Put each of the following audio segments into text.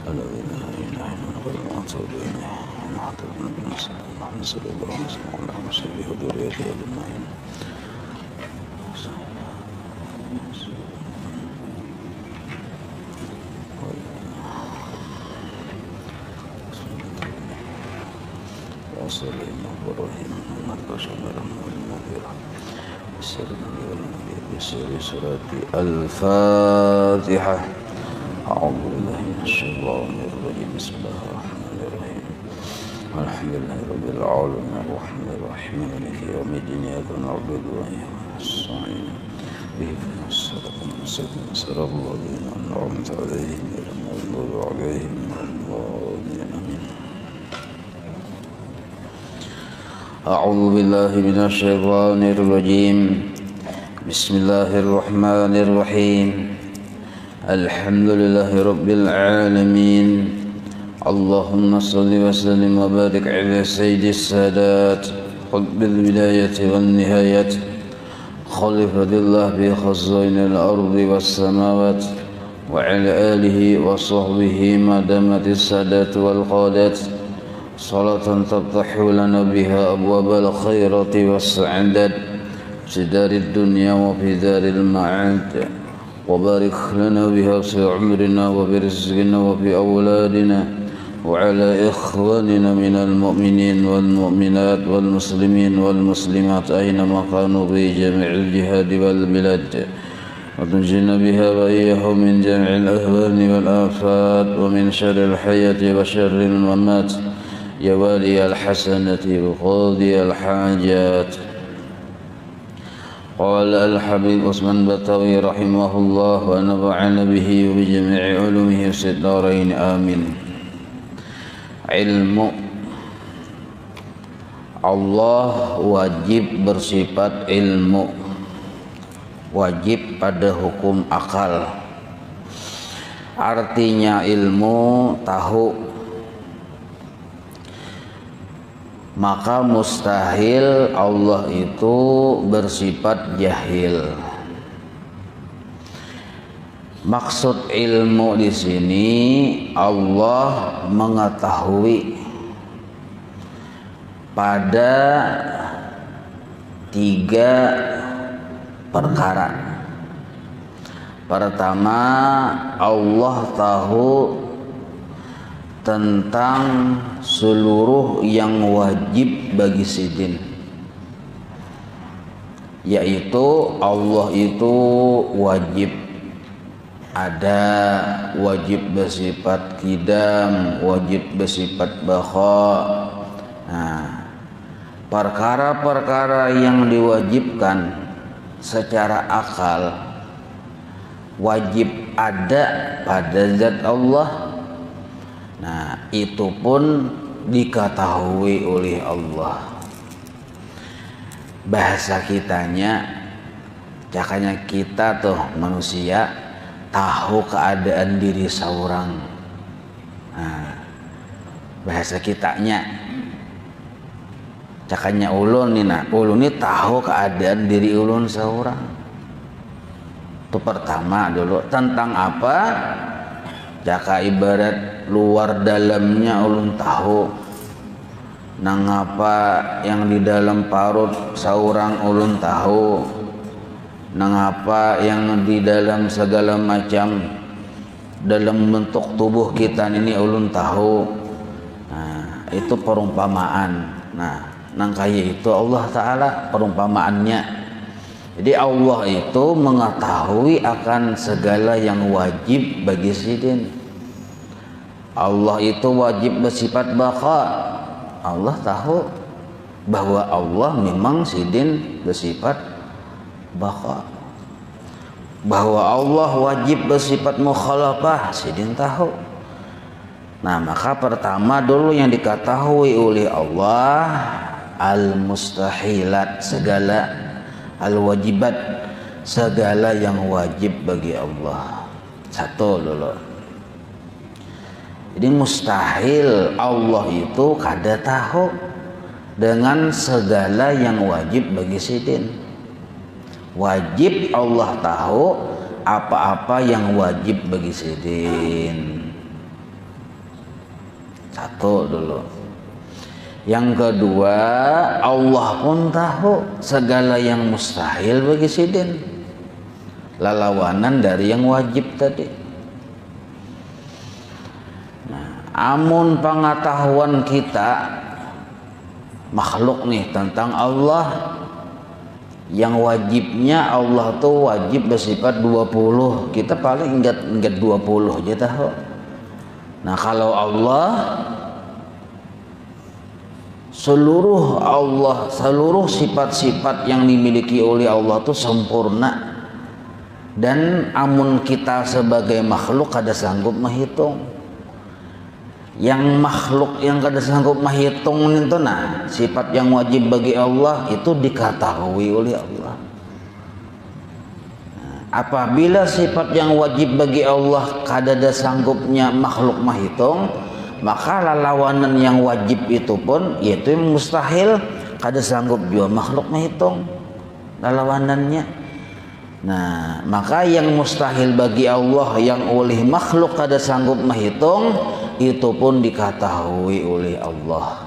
الذي لا إله إلا هو المعتوب إليه ونحن محمد صلى الله عليه وسلم وعلى آله وصحبه وذريته أجمعين. وصلى إبراهيم والبشر والنذير السلام والنبي بسر سورة الفاتحة. أعوذ بالله من الشيطان الرجيم. بسم الله الرحمن الرحيم. الحمد لله رب العالمين الرحمن الرحيم مالك يوم الدين إياك نعبد وإياك نستعين اهدنا الصراط المستقيم صراط الذين أنعمت عليهم غير المغضوب عليهم ولا الضالين آمين. أعوذ بالله من الشيطان الرجيم. بسم الله الرحمن الرحيم. الحمد لله رب العالمين. اللهم صل وسلم وبارك على سيد السادات قطب البداية والنهاية خليفة الله في خزائن الأرض والسماوات وعلى آله وصحبه ما دامت السادات والقادات صلاة تفتح لنا بها أبواب الخيرات والسعادة في دار الدنيا وفي دار المعاد، وبارك لنا بها في عمرنا وفي رزقنا وفي أولادنا وعلى إخواننا من المؤمنين والمؤمنات والمسلمين والمسلمات أينما كانوا في جميع الجهاد والبلاد، وتنجينا بها وإياهم من جميع الأهوال والآفات ومن شر الحياة وشر الممات يا والي الحسنة وقاضي الحاجات. قال الحبيب عثمان بطوي رحمه الله ونفعنا به وبجميع علومه في الدارين آمين. Ilmu Allah wajib bersifat ilmu, wajib pada hukum akal. Artinya ilmu tahu, maka mustahil Allah itu bersifat jahil. Maksud ilmu di sini Allah mengetahui pada 3 perkara. Pertama, Allah tahu tentang seluruh yang wajib bagi sidin, yaitu Allah itu wajib ada, wajib bersifat qidam, wajib bersifat baqa. Nah, perkara-perkara yang diwajibkan secara akal wajib ada pada zat Allah. Nah, itu pun diketahui oleh Allah. Bahasa kitanya, cakanya kita tuh manusia tahu keadaan diri seorang. Nah, bahasa kitanya, cakanya ulun nih, nah ulun ini tahu keadaan diri ulun seorang. Itu pertama dulu. Tentang apa? Jaka ibarat luar dalamnya ulun tahu. Nang apa yang di dalam parut seorang ulun tahu. Nang apa yang di dalam segala macam dalam bentuk tubuh kita ini ulun tahu. Nah, itu perumpamaan. Nah, nang kaya itu Allah Ta'ala perumpamaannya. Jadi Allah itu mengetahui akan segala yang wajib bagi sidin. Allah itu wajib bersifat baqa. Allah tahu bahwa Allah memang sidin bersifat baqa. Bahwa Allah wajib bersifat mukhalafah, sidin tahu. Nah, maka pertama dulu yang diketahui oleh Allah al-mustahilat, segala al-wajibat, segala yang wajib bagi Allah. Satu dulu. Jadi mustahil Allah itu kada tahu dengan segala yang wajib bagi sidin. Wajib Allah tahu apa-apa yang wajib bagi sidin. Satu dulu. Yang kedua, Allah pun tahu segala yang mustahil bagi sidin, lalawanan dari yang wajib tadi. Nah, amun pengetahuan kita makhluk nih tentang Allah, yang wajibnya Allah tuh wajib bersifat 20, kita paling ingat 20 aja tahu. Nah, kalau Allah seluruh sifat-sifat yang dimiliki oleh Allah itu sempurna, dan amun kita sebagai makhluk kada sanggup menghitung. Yang makhluk yang kada sanggup menghitung itu, nah sifat yang wajib bagi Allah itu diketahui oleh Allah. Apabila sifat yang wajib bagi Allah kada ada sanggupnya makhluk menghitung, maka lalawanan yang wajib itu pun yaitu yang mustahil kada sanggup juga makhluk menghitung lalawanannya. Nah, maka yang mustahil bagi Allah yang oleh makhluk kada sanggup menghitung itu pun diketahui oleh Allah.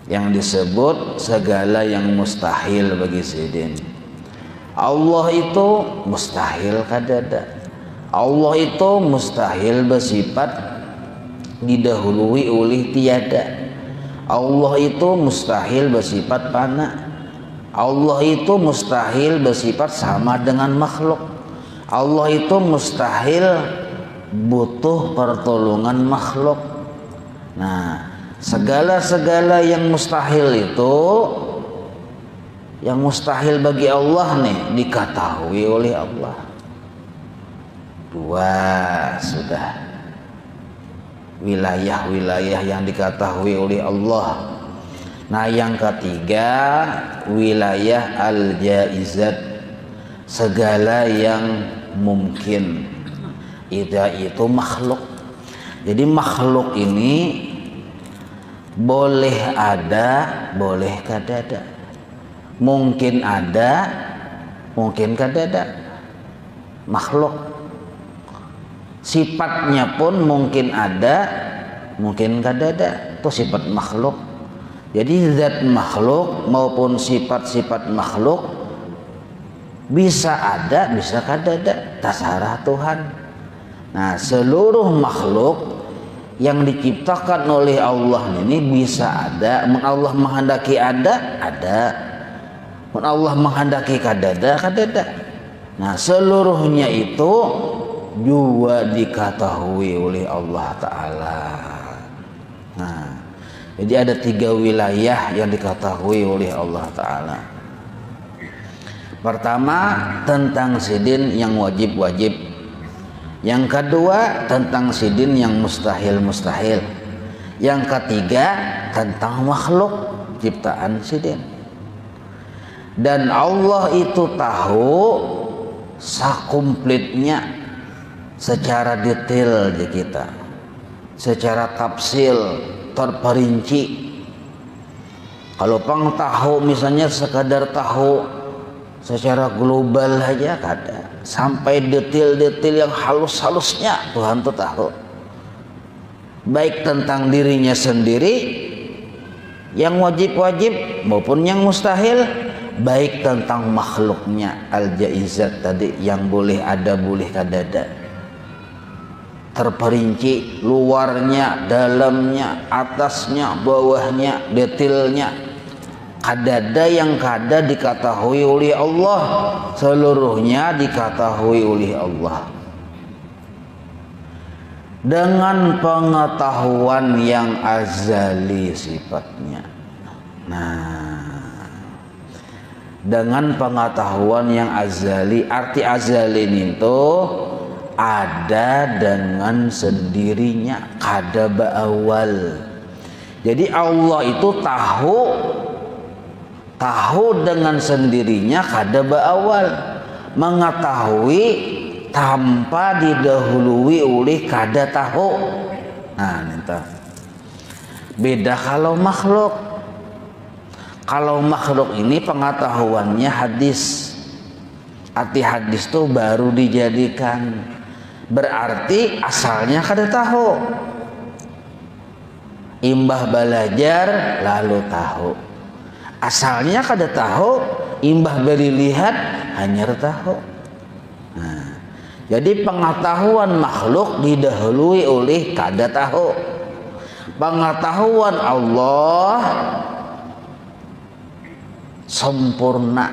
Yang disebut segala yang mustahil bagi sidin. Allah itu mustahil kadada. Allah itu mustahil bersifat didahului oleh tiada. Allah itu mustahil bersifat fana. Allah itu mustahil bersifat sama dengan makhluk. Allah itu mustahil butuh pertolongan makhluk. Nah, segala yang mustahil itu, yang mustahil bagi Allah nih diketahui oleh Allah. Dua sudah wilayah-wilayah yang diketahui oleh Allah. Nah, yang ketiga wilayah al-jaizat, segala yang mungkin. Itu makhluk. Jadi makhluk ini boleh ada, boleh kada ada. Mungkin ada, mungkin kada ada. Makhluk. Sifatnya pun mungkin ada, mungkin kada ada. Itu sifat makhluk. Jadi zat makhluk maupun sifat-sifat makhluk bisa ada, bisa kada ada, terserah Tuhan. Nah, seluruh makhluk yang diciptakan oleh Allah ini bisa ada, Allah menghendaki ada, ada. Allah menghendaki kada ada. Nah, seluruhnya itu juga diketahui oleh Allah Ta'ala. Nah, jadi ada 3 wilayah yang diketahui oleh Allah Ta'ala. Pertama, tentang sidin yang wajib-wajib. Yang kedua, tentang sidin yang mustahil-mustahil. Yang ketiga, tentang makhluk ciptaan sidin. Dan Allah itu tahu sakomplitnya secara detail di kita, secara tafsil terperinci. Kalau pang tahu misalnya sekadar tahu secara global aja kada, sampai detail-detail yang halus-halusnya Tuhan tuh tahu, baik tentang dirinya sendiri yang wajib-wajib maupun yang mustahil, baik tentang makhluknya al-jaizat tadi yang boleh ada boleh kada ada, terperinci luarnya, dalamnya, atasnya, bawahnya, detailnya. Kada yang kada diketahui oleh Allah, seluruhnya diketahui oleh Allah dengan pengetahuan yang azali sifatnya. Nah, dengan pengetahuan yang azali, arti azali itu ada dengan sendirinya, kada beawal. Jadi Allah itu tahu dengan sendirinya, kada beawal, mengetahui tanpa didahului oleh kada tahu. Nah, itu beda kalau makhluk. Kalau makhluk ini pengetahuannya hadis. Arti hadis itu baru dijadikan. berarti asalnya kada tahu. Imbah belajar lalu tahu, asalnya kada tahu. Imbah beri lihat hanya tahu. Nah, jadi pengetahuan makhluk didahului oleh kada tahu. Pengetahuan Allah sempurna,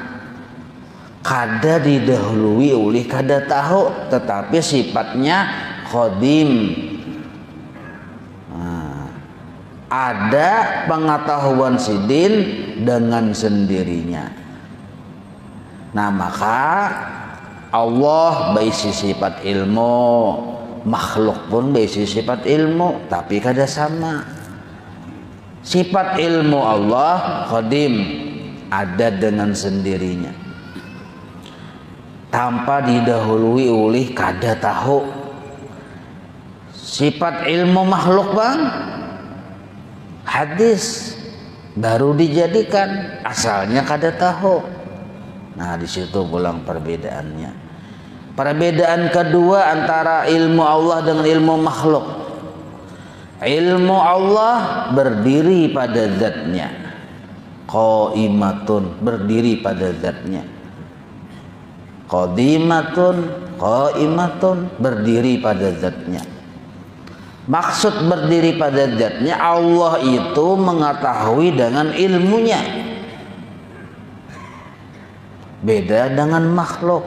kada didahului oleh kada tahu, tetapi sifatnya qadim. Nah, ada pengetahuan sidin dengan sendirinya. Nah, maka Allah berisi sifat ilmu, makhluk pun berisi sifat ilmu, tapi kada sama. Sifat ilmu Allah qadim, ada dengan sendirinya, tanpa didahului oleh kada tahu. Sifat ilmu makhluk bang, hadis baru dijadikan, asalnya kada tahu. Nah, di situ pulang perbedaannya. Perbedaan kedua antara ilmu Allah dengan ilmu makhluk. Ilmu Allah berdiri pada zatnya, qaimatun, berdiri pada zatnya. Qadimatun, qaimatun, berdiri pada zatnya. Maksud berdiri pada zatnya, Allah itu mengetahui dengan ilmunya. Beda dengan makhluk.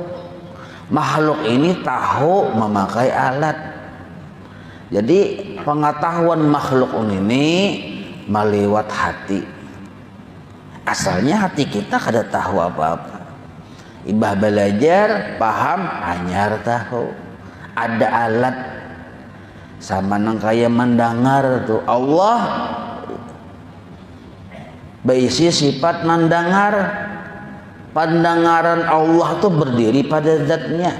Makhluk ini tahu memakai alat. Jadi pengetahuan makhluk ini melewat hati. Asalnya hati kita kada tahu apa-apa. Ibah belajar, paham, hanya tahu. Ada alat. Sama nang kaya mendengar tuh. Allah berisi sifat mendengar. Pandangaran Allah tuh berdiri pada zatnya.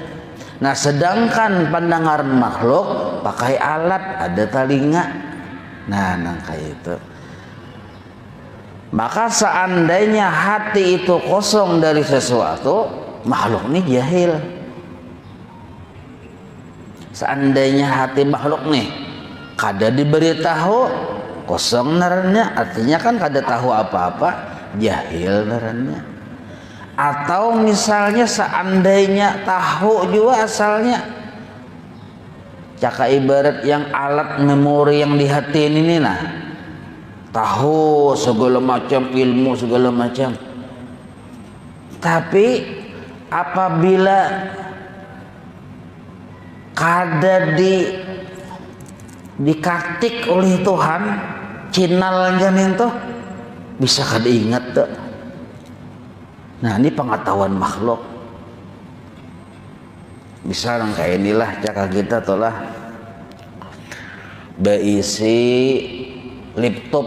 Nah, sedangkan pandangaran makhluk pakai alat, ada telinga. Nah, kayak itu. Maka seandainya hati itu kosong dari sesuatu, makhluk ini jahil. Seandainya hati makhluk nih kada diberitahu, kosong neranya, artinya kan kada tahu apa-apa, jahil neranya. Atau misalnya seandainya tahu juga asalnya, caka ibarat yang alat memori yang di hati ini nah, tahu segala macam ilmu segala macam, tapi apabila kada dikaktik oleh Tuhan, cinal janin tuh bisa kada ingat tuh. Nah, ini pengetahuan makhluk. Bisa kayak inilah cakap kita tolah berisi laptop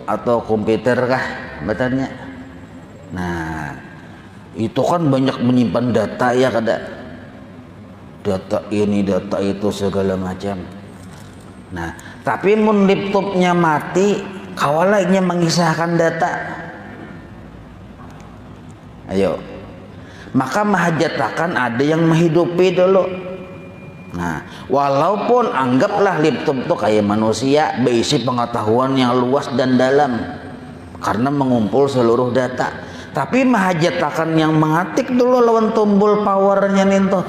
atau komputer kah betulnya. Nah, itu kan banyak menyimpan data ya kada. Data ini, data itu segala macam. Nah, tapi mun laptopnya mati, kawalanya mengisahkan data. Ayo, maka mahajatakan ada yang menghidupi dulu. Nah, walaupun anggaplah laptop itu kayak manusia, berisi pengetahuan yang luas dan dalam karena mengumpul seluruh data, tapi mahajatakan yang mengatik dulu lawan tombol powernya ninto.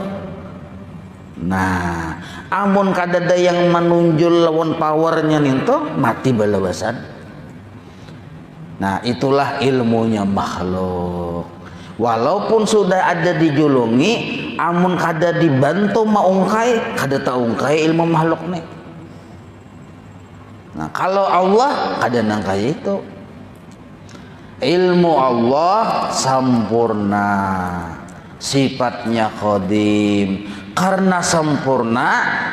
Nah, amun kadada yang menunjul lawan powernya ninto, mati balabasan. Nah, itulah ilmunya makhluk. Walaupun sudah ada dijulungi, amun kada dibantu maungkai, kada taungkai ilmu makhluk nih. Nah, kalau Allah kada nangkai itu. Ilmu Allah sempurna, sifatnya qadim. Karena sempurna,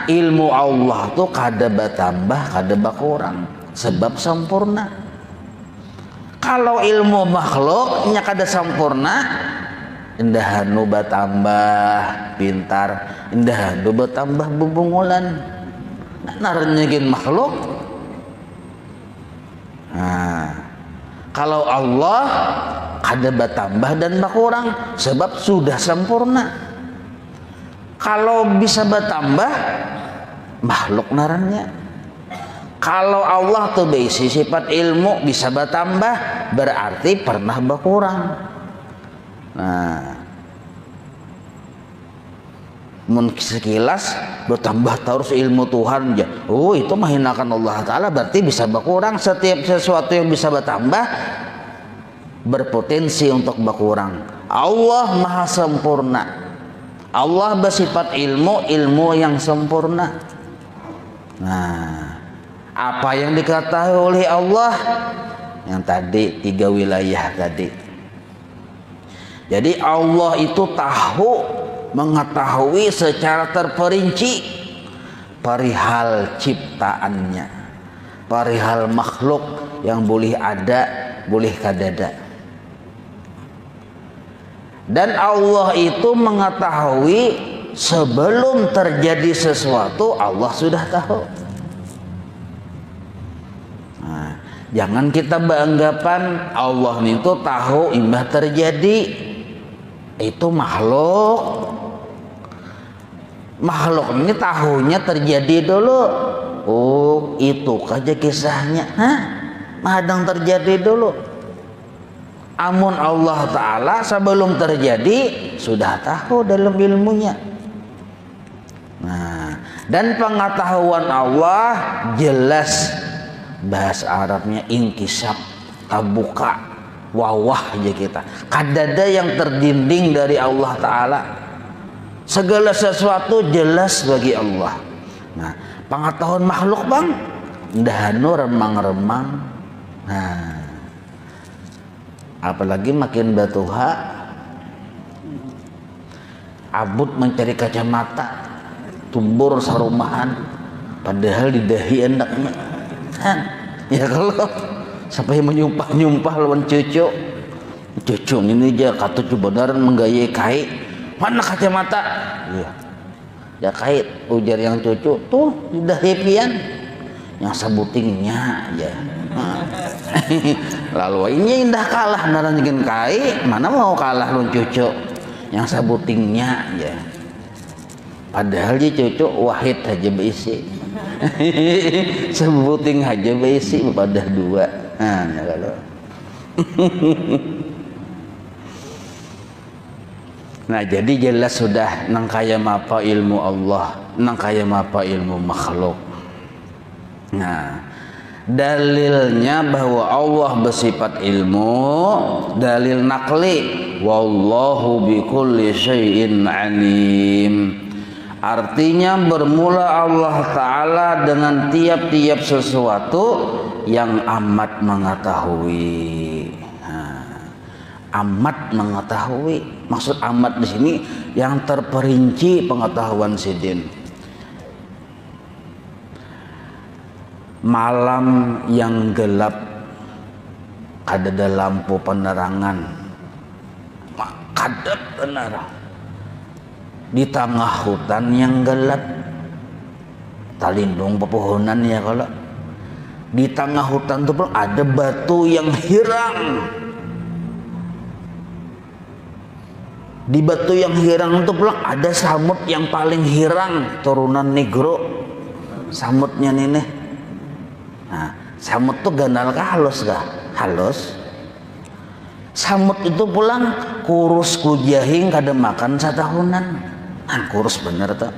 ilmu Allah tuh kada bertambah, kada berkurang, sebab sempurna. Kalau ilmu makhluknya kada sempurna, indah nu bertambah pintar, indah nu bertambah bubungulan. Narnyegin makhluk. Nah, kalau Allah kada bertambah dan berkurang, sebab sudah sempurna. Kalau bisa bertambah makhluk narannya. Kalau Allah tuh berisi sifat ilmu bisa bertambah, berarti pernah berkurang. Nah, sekilas bertambah terus ilmu Tuhan aja. Oh, itu menghinakan Allah Ta'ala, berarti bisa berkurang. Setiap sesuatu yang bisa bertambah berpotensi untuk berkurang. Allah maha sempurna. Allah bersifat ilmu, ilmu yang sempurna. Nah, apa yang diketahui oleh Allah? Yang tadi 3 wilayah tadi. Jadi Allah itu tahu, mengetahui secara terperinci perihal ciptaannya, perihal makhluk yang boleh ada, boleh kadada. Dan Allah itu mengetahui sebelum terjadi sesuatu, Allah sudah tahu. Nah, jangan kita beranggapan Allah itu tahu imbah terjadi. Itu makhluk. Makhluk ini tahunya terjadi dulu. Oh, itu aja kisahnya. Hah? Madang terjadi dulu. Amun Allah Ta'ala sebelum terjadi sudah tahu dalam ilmunya. Nah, dan pengetahuan Allah jelas, bahasa Arabnya inkisab, terbuka, wawah aja kita. Kadada yang terdinding dari Allah Ta'ala. Segala sesuatu jelas bagi Allah. Nah, pengetahuan makhluk bang, dahanu remang-remang. Nah, apalagi makin batuha, abut mencari kacamata, tumbur sarumahan, padahal di dahi enaknya. Ya kalau sampai menyumpah-nyumpah lawan cucu ini aja kata beneran menggayai kai, mana kacamata? Iya, ya kait ujar yang cucu tuh di dahi pian, yang sebutingnya aja. Lalu ini indah kalah naranjin kai, mana mau kalah lu cucu yang sebutingnya aja. Padahal dia cucu wahid aja berisi. Sebuting aja berisi pada 2. Nah, ya kalau. Nah, jadi jelas sudah nang kaya mapa ilmu Allah, nang kaya mapa ilmu makhluk. Nah, dalilnya bahwa Allah bersifat ilmu, dalil nakli, wallahu bikulli syai'in alim. Artinya bermula Allah Ta'ala dengan tiap-tiap sesuatu yang amat mengetahui. Amat mengetahui, maksud amat di sini yang terperinci pengetahuan sidin. Malam yang gelap, ada lampu penerangan, kadap penerang di tengah hutan yang gelap, talindung pepohonan ya kalau di tengah hutan itu ada batu yang hirang. Di batu yang hirang itu pula ada samut yang paling hirang, turunan negro samutnya nih. Nah, samut tuh gandal kah halus kah? Halus. Samut itu pulang kurus kujahing kada makan satahunan. Kurus bener tuh.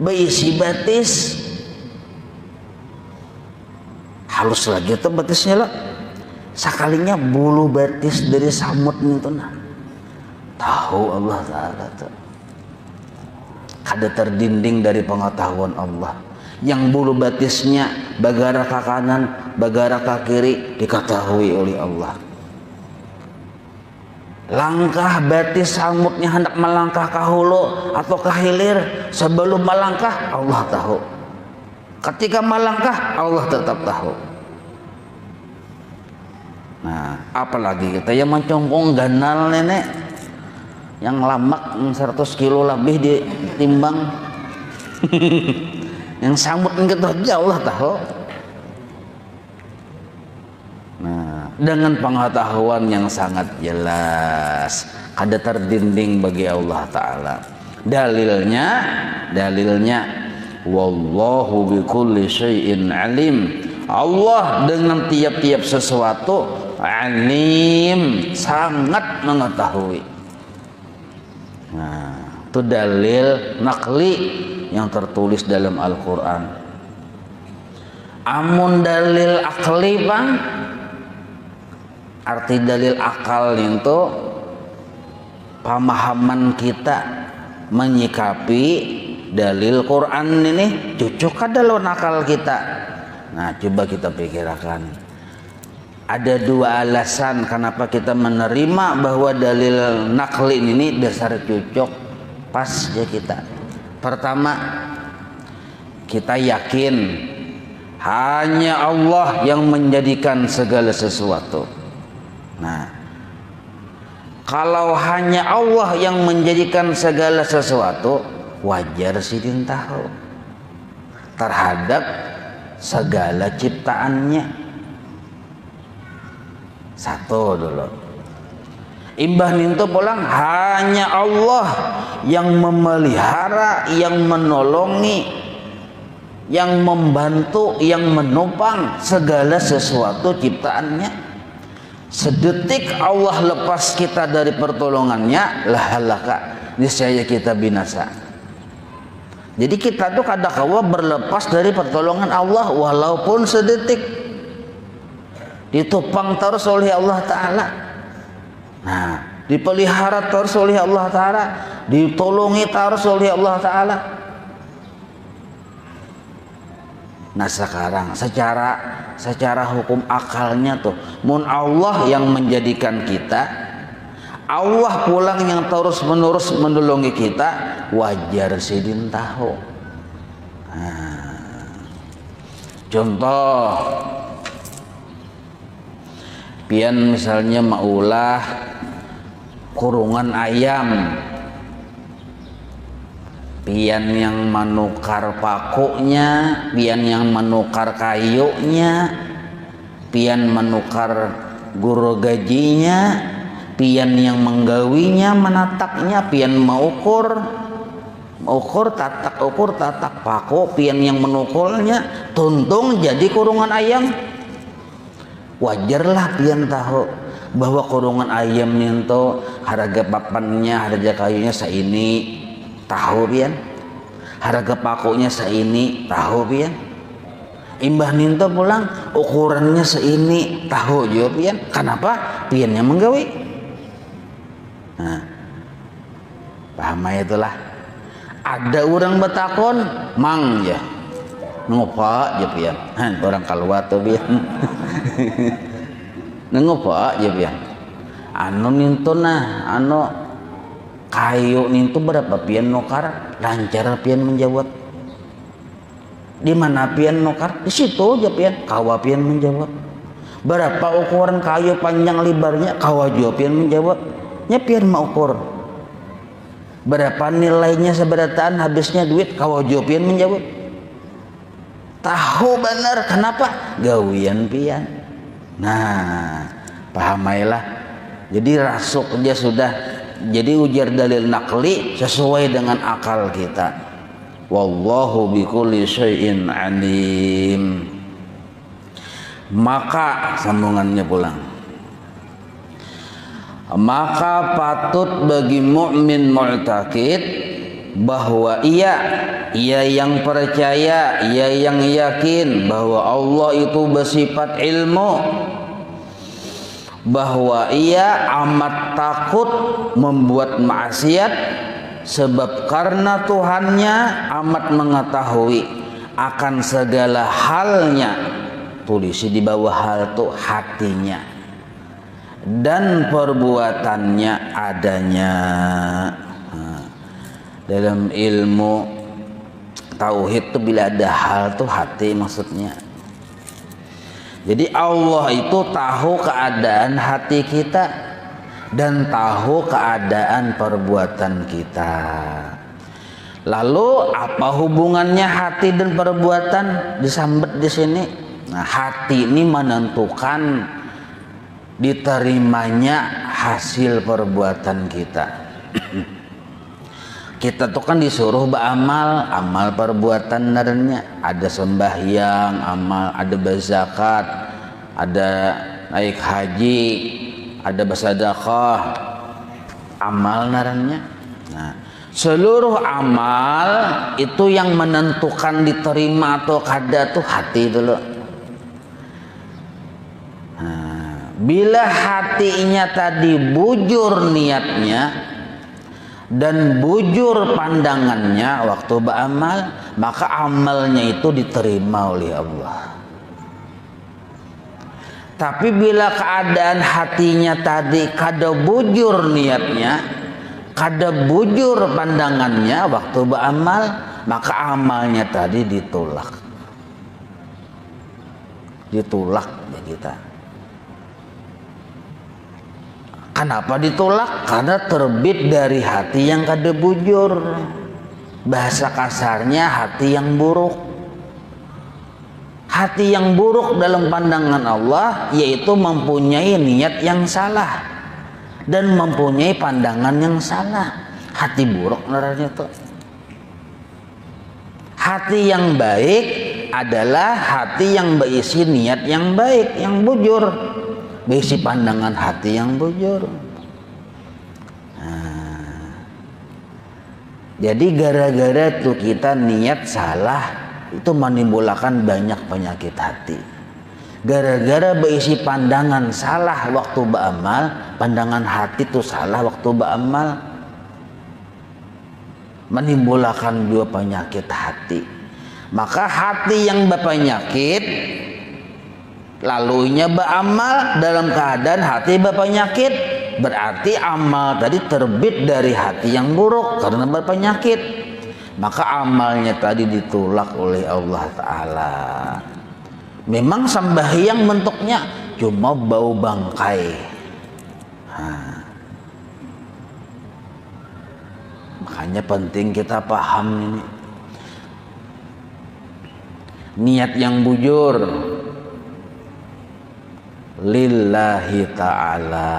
Berisi batis. Halus lagi tuh batisnya lah. Sekalinya bulu batis dari samut itu nah. Tahu Allah Ta'ala tuh. Kada terdinding dari pengetahuan Allah. Yang bulu batisnya bagara ke kanan, bagara ke kiri diketahui oleh Allah. Langkah batis samutnya hendak melangkah ke hulu atau ke hilir, sebelum melangkah Allah tahu. Ketika melangkah Allah tetap tahu. Nah, apalagi kita yang mencongkong ganal nenek yang lamak 100 kilo lebih ditimbang. Yang samut kita aja Allah tahu. Nah, dengan pengetahuan yang sangat jelas, kada terdinding bagi Allah Ta'ala. Dalilnya wallahu bikulli syai'in alim. Allah dengan tiap-tiap sesuatu alim, sangat mengetahui. Nah, itu dalil naqli yang tertulis dalam Al-Quran. Amun dalil akli, Bang, arti dalil akal itu pemahaman kita menyikapi dalil Quran ini cocok ada lawan akal kita. Nah, coba kita pikirkan. Ada dua alasan kenapa kita menerima bahwa dalil naqli ini dasar cocok pas ya kita. Pertama, kita yakin hanya Allah yang menjadikan segala sesuatu. Nah, kalau hanya Allah yang menjadikan segala sesuatu, wajar sidin tahu terhadap segala ciptaannya. Satu dulu. Imbah nintu pulang hanya Allah yang memelihara, yang menolongi, yang membantu, yang menopang segala sesuatu ciptaannya. Sedetik Allah lepas kita dari pertolongannya, lahalaka, niscaya kita binasa. Jadi kita tuh kadang-kala berlepas dari pertolongan Allah walaupun sedetik. Ditopang terus oleh Allah Ta'ala. Nah, dipelihara terus oleh Allah Ta'ala, ditolongi terus oleh Allah Ta'ala. Nah, sekarang secara hukum akalnya tuh, mun Allah yang menjadikan kita, Allah pulang yang terus menerus menolongi kita, wajar sidin tahu. Nah, contoh, pian misalnya maulah kurungan ayam, pian yang menukar pakunya, pian yang menukar kayunya, pian menukar guru gajinya, pian yang menggawinya, menataknya, pian mengukur tatak paku, pian yang menukulnya, tuntung jadi kurungan ayam. Wajarlah pian tahu bahwa kurungan ayam itu harga papannya, harga kayunya seini, tahu pian. Harga pakunya seini, tahu pian. Imbah ninto pulang ukurannya seini, tahu juga pian. Kenapa? Pian yang menggawi. Nah, paham itulah. Ada orang betakon, mang ya. Ngopa aja pian. Orang keluar tuh pian. Ngopa aja pian. Anu ninto nah, anu kayu ninto berapa pian nukar? Lancar pian menjawab. Di mana pian nukar? Di situ aja pian. Kawa pian menjawab. Berapa ukuran kayu panjang lebarnya? Kawa juga pian menjawab. Nya pian mau ukur. Berapa nilainya seberataan habisnya duit? Kawa juga pian menjawab. Tahu benar kenapa? Gawian pian. Nah, pahamailah. Jadi rasuk dia sudah jadi ujar dalil naqli sesuai dengan akal kita. Wallahu bikulli syai'in alim. Maka sambungannya pulang. Maka patut bagi mukmin mu'taqid bahwa ia yang percaya, ia yang yakin bahwa Allah itu bersifat ilmu, bahwa ia amat takut membuat maksiat sebab karena Tuhannya amat mengetahui akan segala halnya. Tulisi di bawah hal itu hatinya dan perbuatannya adanya. Dalam ilmu tauhid itu bila ada hal tuh hati maksudnya. Jadi Allah itu tahu keadaan hati kita dan tahu keadaan perbuatan kita. Lalu apa hubungannya hati dan perbuatan disambet di sini? Nah, hati ini menentukan diterimanya hasil perbuatan kita. kita tuh kan disuruh beramal, amal perbuatan narenya. Ada sembahyang, amal, ada berzakat, ada naik haji, ada bersedekah, amal narenya. Nah, seluruh amal itu yang menentukan diterima atau kada tuh hati dulu. Nah, bila hatinya tadi bujur niatnya dan bujur pandangannya waktu beramal, maka amalnya itu diterima oleh Allah. Tapi bila keadaan hatinya tadi kada bujur niatnya, kada bujur pandangannya waktu beramal, maka amalnya tadi ditolak. Ditolak ya kita. Kenapa ditolak? Karena terbit dari hati yang kada bujur. Bahasa kasarnya hati yang buruk. Hati yang buruk dalam pandangan Allah yaitu mempunyai niat yang salah dan mempunyai pandangan yang salah. Hati buruk naranya tuh. Hati yang baik adalah hati yang berisi niat yang baik, yang bujur, berisi pandangan hati yang bujur. Nah, jadi gara-gara tuh kita niat salah, itu menimbulkan banyak penyakit hati. Gara-gara berisi pandangan salah waktu beramal, pandangan hati itu salah waktu beramal, menimbulkan dua penyakit hati. Maka hati yang berpenyakit lalunya beramal dalam keadaan hati berpenyakit, berarti amal tadi terbit dari hati yang buruk karena berpenyakit. Maka amalnya tadi ditolak oleh Allah Ta'ala. Memang sembahyang bentuknya cuma bau bangkai. Makanya penting kita paham ini. Niat yang bujur lillahi ta'ala.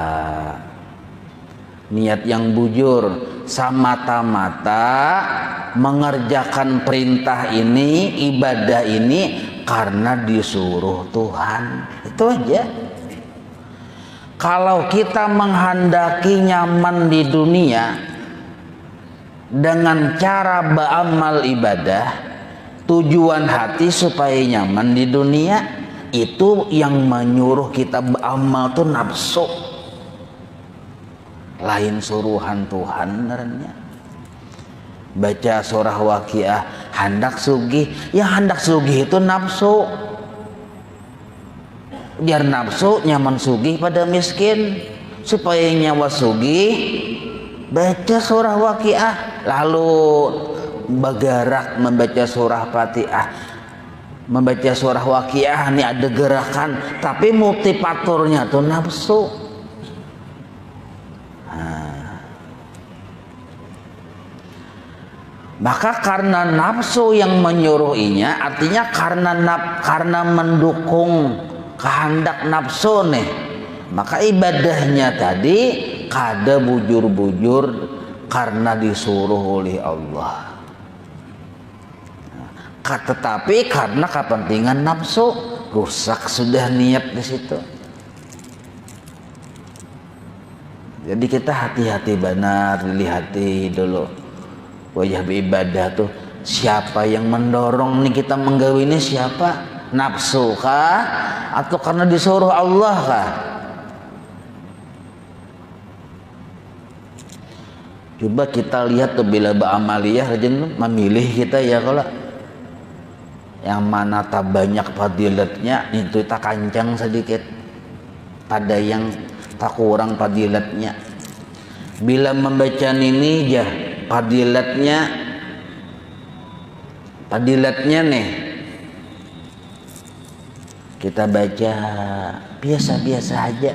Niat yang bujur semata-mata mengerjakan perintah ini, ibadah ini karena disuruh Tuhan. Itu aja. Kalau kita menghendaki nyaman di dunia dengan cara beramal ibadah, tujuan hati supaya nyaman di dunia, itu yang menyuruh kita beramal tuh nafsu, lain suruhan Tuhan naranya. Baca surah Waqiah, hendak sugih, yang hendak sugih itu nafsu. Biar nafsu nyaman sugih pada miskin, supaya nyawa sugih baca surah Waqiah, lalu bergerak membaca surah Fatihah, membaca surah Waqiah. Ini ada gerakan, tapi motivatornya tuh nafsu. Maka karena nafsu yang menyuruhinya, artinya karena mendukung kehendak nafsu nih, maka ibadahnya tadi kada bujur-bujur karena disuruh oleh Allah. Tetapi karena kepentingan nafsu, rusak sudah niat di situ. Jadi kita hati-hati benar, dilihati dulu wajah beribadah tuh siapa yang mendorong nih kita menggawe ini, siapa? Nafsu kah atau karena disuruh Allah kah? Coba kita lihat tuh bila beramaliyah rajin memilih kita ya, kalau yang mana tak banyak fadilatnya itu tak kancang sedikit, ada yang tak kurang fadilatnya. Bila membaca ini ya fadilatnya nih kita baca biasa-biasa aja,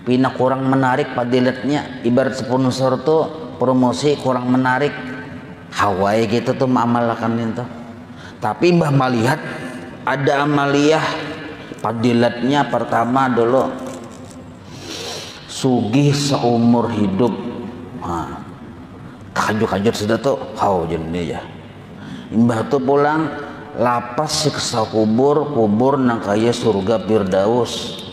pina kurang menarik fadilatnya. Ibarat sponsor tuh promosi kurang menarik, Hawaii gitu tuh mengamalkan itu. Tapi mbah melihat ada amaliyah fadilatnya pertama dulu sugih seumur hidup. Takajud-kajud sudah tuh hau jenis ya. Imbah tuh pulang lapas siksa kubur nang kaya surga Firdaus.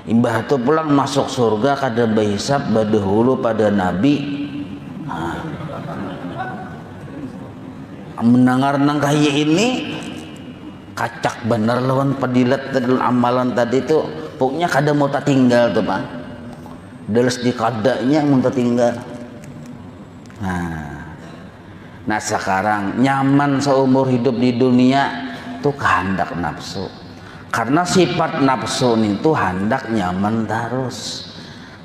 Imbah tuh pulang masuk surga kada bahisap badahulu pada nabi. Mendengar nang kaya ini kacak bener lawan padilat dan amalan tadi tuh pokoknya kada mau tak tinggal tuh Pak. Deles di kadanya mau tak tinggal. Nah sekarang nyaman seumur hidup di dunia tuh kehendak nafsu. Karena sifat nafsu itu hendak nyaman terus.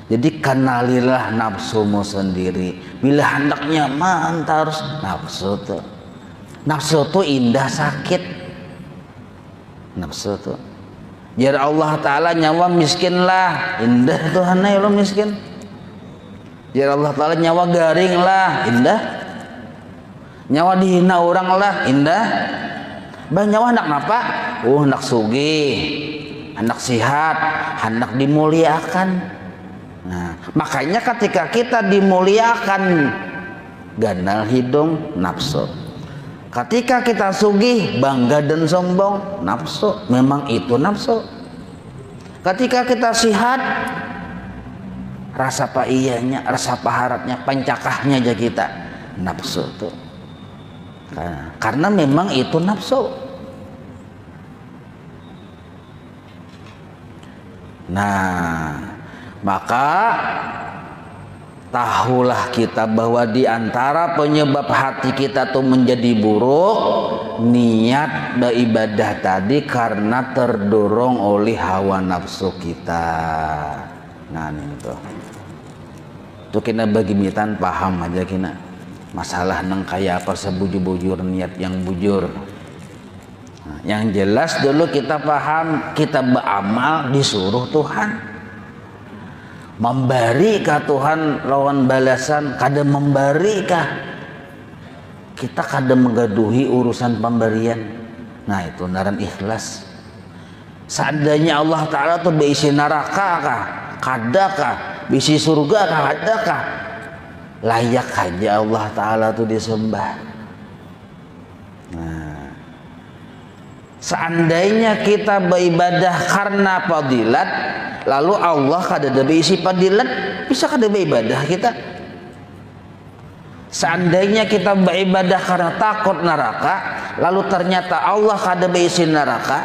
Jadi kenalilah nafsumu sendiri. Bila hendak nyaman terus nafsu tuh. Nafsu tuh indah sakit. Nafsu tuh. Jar Allah Ta'ala nyawa miskin lah. Indah Tuhan ya lo miskin. Jar Allah Ta'ala nyawa garing lah. Indah. Nyawa dihina orang lah. Indah. Bah nyawa anak apa? Anak sugih, anak sihat, anak dimuliakan. Nah, makanya ketika kita dimuliakan ganal hidung nafsu. Ketika kita sugih bangga dan sombong nafsu. Memang itu nafsu. Ketika kita sihat rasa paiyanya, rasa paharatnya, pancakahnya aja kita nafsu tuh. Karena memang itu nafsu. Nah, maka tahulah kita bahwa di antara penyebab hati kita tuh menjadi buruk niat beribadah tadi karena terdorong oleh hawa nafsu kita. Nah ini tuh kita bagi mitan paham aja kina masalah nang kaya apa sebujur-bujur niat yang bujur. Nah, yang jelas dulu kita paham kita beramal disuruh Tuhan. Memberi kah Tuhan lawan balasan kada memberi kah? Kita kada menggaduhi urusan pemberian. Nah itu naran ikhlas. Seandainya Allah Ta'ala tuh beisi neraka kah? Kada kah? Beisi surga kah? Kada kah? Layak aja Allah Ta'ala tuh disembah. Nah, seandainya kita beribadah karena fadilat, lalu Allah kada ada beisi fadilat, bisa kada beribadah kita. Seandainya kita beribadah karena takut neraka, lalu ternyata Allah kada beisi neraka,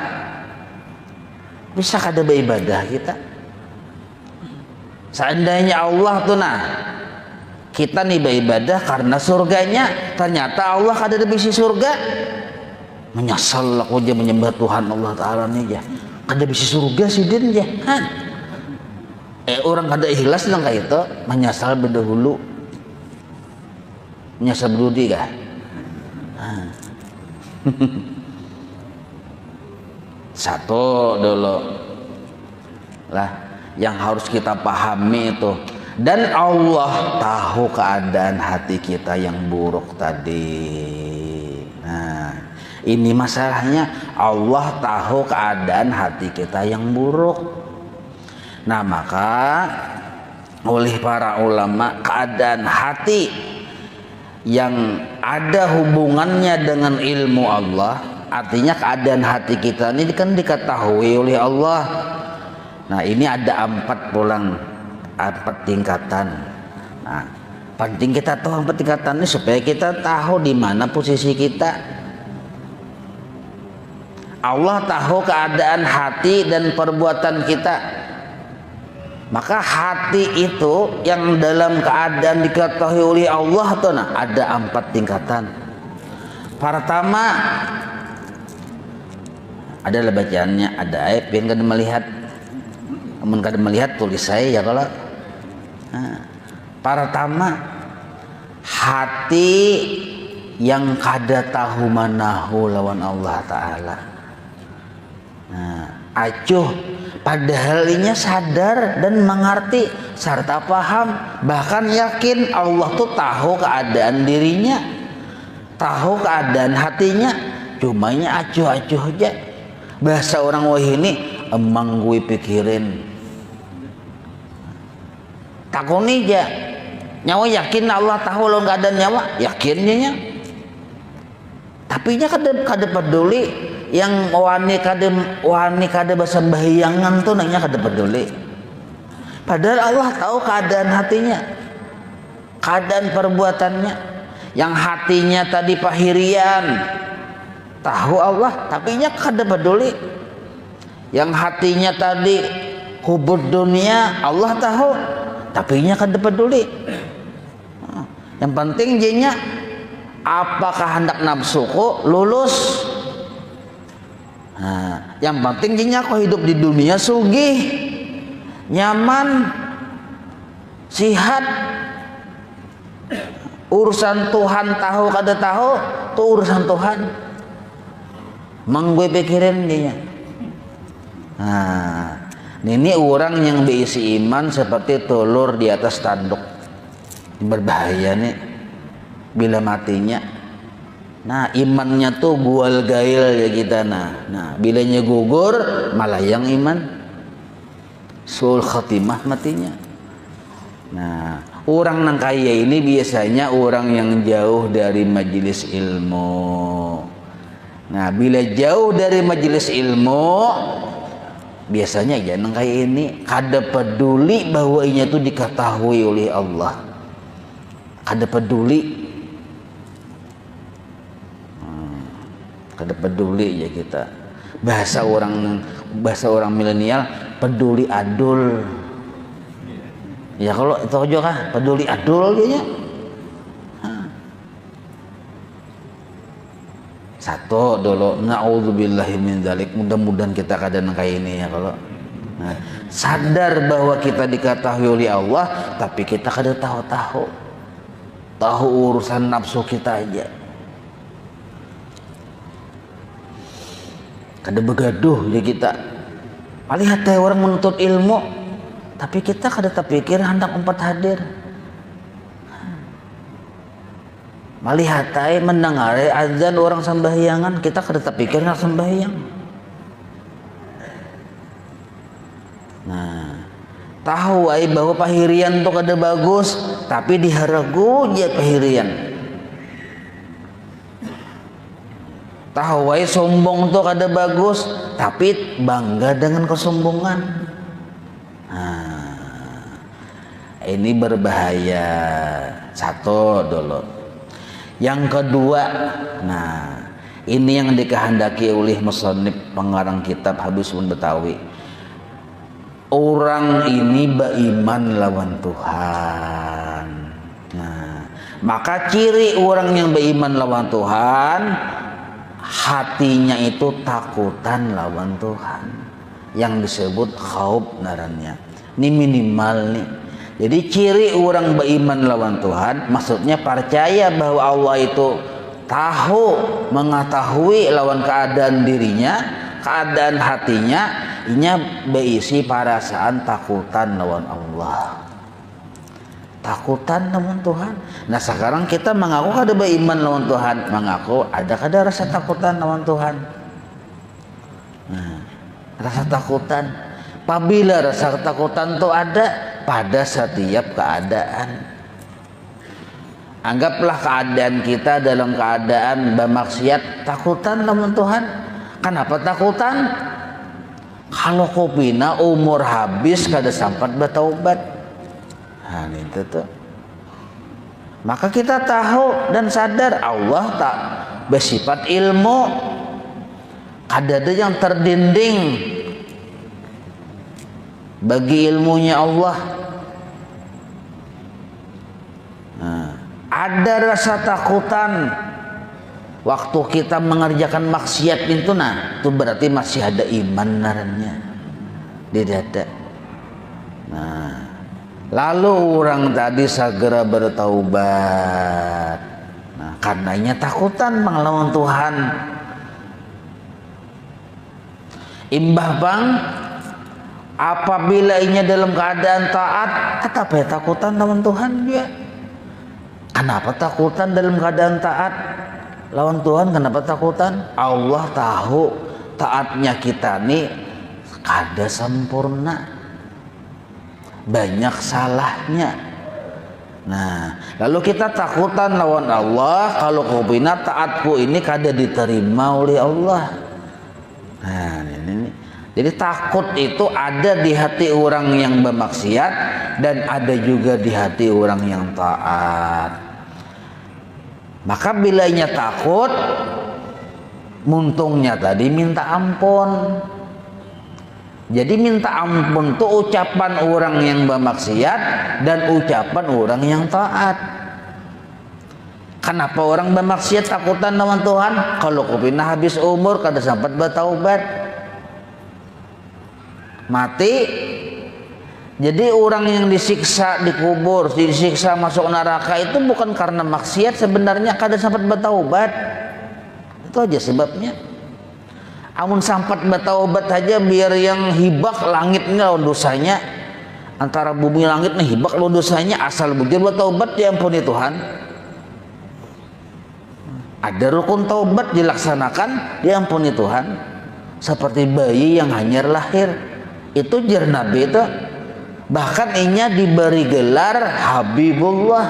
bisa kada beribadah kita. Seandainya Allah tuh kita nih beribadah karena surganya, ternyata Allah kada ada bisi surga, menyesal aku aja menyembah Tuhan Allah Ta'ala nih ya, kada bisi surga sih din ya. Orang kada ikhlas nang kayak itu menyesal berdahulu, menyesal berdudi kah? Satu dulu lah yang harus kita pahami itu. Dan Allah tahu keadaan hati kita yang buruk tadi. Nah, ini masalahnya Allah tahu keadaan hati kita yang buruk. Nah, maka oleh para ulama keadaan hati yang ada hubungannya dengan ilmu Allah, artinya keadaan hati kita ini kan diketahui oleh Allah. Nah, ini ada 4 tingkatan. Nah, penting kita tahu 4 tingkatan ini supaya kita tahu di mana posisi kita. Allah tahu keadaan hati dan perbuatan kita. Maka hati itu yang dalam keadaan diketahui oleh Allah tuh ada 4 tingkatan. Pertama adalah bacaannya ada aib yang kada melihat. Namun kada melihat tulis saya ya kalau. Pertama hati yang kada tahu manahu lawan Allah Ta'ala. Acuh padahal inya sadar dan mengerti serta paham, bahkan yakin Allah tuh tahu keadaan dirinya, tahu keadaan hatinya, cuma nya acuh-acuh aja. Bahasa orang wah ini emang gue pikirin takoni aja Nyawa yakin Allah tahu lawan keadaan nyawa, yakinnya nya. Tapi nya kada peduli yang wani kada basambahiyangan tuh nanya kada peduli. Padahal Allah tahu keadaan hatinya, keadaan perbuatannya. Yang hatinya tadi pahirian, tahu Allah, tapi nya kada peduli. Yang hatinya tadi hubud dunia, Allah tahu, tapi nya kada peduli. Yang penting jenya apakah hendak nafsuku lulus. Nah, yang penting jenya aku hidup di dunia sugih, nyaman, sihat. Urusan Tuhan tahu kada tahu, itu urusan Tuhan. Mang gue pikirin dia. Nah, ini orang yang berisi iman seperti telur di atas tanduk. Berbahaya nih bila matinya. Nah, imannya tuh gual gail ya kita. Nah, bilanya gugur malah yang iman sul khatimah matinya. Nah, orang nang kaya ini biasanya orang yang jauh dari majelis ilmu. Nah, bila jauh dari majelis ilmu, biasanya ya nang kaya ini kada peduli bahwa inya itu diketahui oleh Allah. Kada peduli. Kada peduli ya kita. Bahasa orang milenial peduli adul. Ya kalau itu aja kah peduli adul dia. Satu dulu, naudzubillahi min dzalik. Mudah-mudahan kita kadang kayak ini ya kalau. Nah, sadar bahwa kita diketahui oleh Allah, tapi kita kada tahu urusan nafsu kita aja. Kada begaduh ya kita. Lihat orang menuntut ilmu, tapi kita kada terpikir hendak empat hadir. Melihat mendengar azan orang sembahyangan, kita kada terpikir hendak sembahyang. Nah, tahu bahwa pahirian itu kada bagus, tapi diharagu je pahirian. Tahu sombong itu kada bagus, tapi bangga dengan kesombongan. Nah, ini berbahaya. Satu dulu. Yang kedua, nah ini yang dikehendaki oleh musannif pengarang kitab Habibun Betawi. Orang ini beriman lawan Tuhan. Nah, maka ciri orang yang beriman lawan Tuhan, hatinya itu takutan lawan Tuhan, yang disebut khauf narannya. Ini minimal nih. Jadi ciri orang beriman lawan Tuhan, maksudnya percaya bahwa Allah itu tahu, mengetahui lawan keadaan dirinya, keadaan hatinya, inya berisi perasaan takutan lawan Allah. Takutan lawan Tuhan. Nah sekarang kita mengaku ada beriman lawan Tuhan, mengaku ada rasa takutan lawan Tuhan. Nah, rasa takutan. Apabila rasa takutan itu ada pada setiap keadaan. Anggaplah keadaan kita dalam keadaan bermaksiat, takutan lawan Tuhan. Kenapa takutan? Kalau kopina umur habis kada sempat bertaubat. Nah, itu tuh. Maka kita tahu dan sadar Allah tak bersifat ilmu. Ada yang terdinding bagi ilmunya Allah. Nah, ada rasa takutan waktu kita mengerjakan maksiat itu, nah itu berarti masih ada iman narannya di dada. Nah, lalu orang tadi segera bertaubat. Nah, karenanya takutan melawan Tuhan. Imbah bang, apabila inya dalam keadaan taat, apa ya takutan lawan Tuhan dia? Kenapa takutan dalam keadaan taat lawan Tuhan? Kenapa takutan? Allah tahu taatnya kita nih kada sempurna, banyak salahnya. Nah, lalu kita takutan lawan Allah kalau kupina taatku ini kada diterima oleh Allah. Nah, ini. Jadi takut itu ada di hati orang yang bermaksiat dan ada juga di hati orang yang taat. Maka bilanya takut, muntungnya tadi minta ampun. Jadi minta ampun itu ucapan orang yang bermaksiat dan ucapan orang yang taat. Kenapa orang bermaksiat takutan lawan Tuhan? Kalau kupina habis umur kada sempat bertaubat, mati. Jadi orang yang disiksa dikubur, disiksa masuk neraka itu bukan karena maksiat, sebenarnya kada sempat bertaubat. Itu aja sebabnya. Amun sampat bertaubat aja biar yang hibak langitnya lawan dosanya, antara bumi langit nih hibak lawan dosanya, asal bujur bertaubat diampuni Tuhan. Ada rukun taubat dilaksanakan diampuni Tuhan. Seperti bayi yang hanyar lahir, itu jar Nabi itu, bahkan inya diberi gelar Habibullah,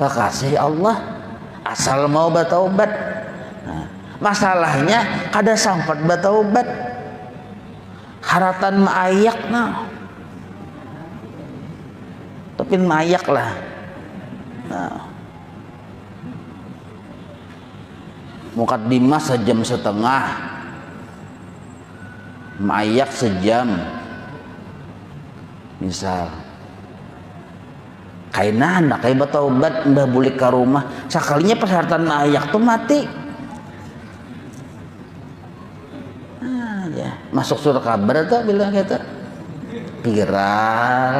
kekasih Allah, asal mau bertaubat. Masalahnya kada sampat bertaubat, haratan maayak nah, tapi maayak lah. Nah, mukaddimah sejam setengah, maayak sejam, misal. Kaina hendak kayak bertaubat mbah bulik ke rumah, sekalinya persyaratan maayak tuh mati. Masuk surga kabar tuh bilang kita viral,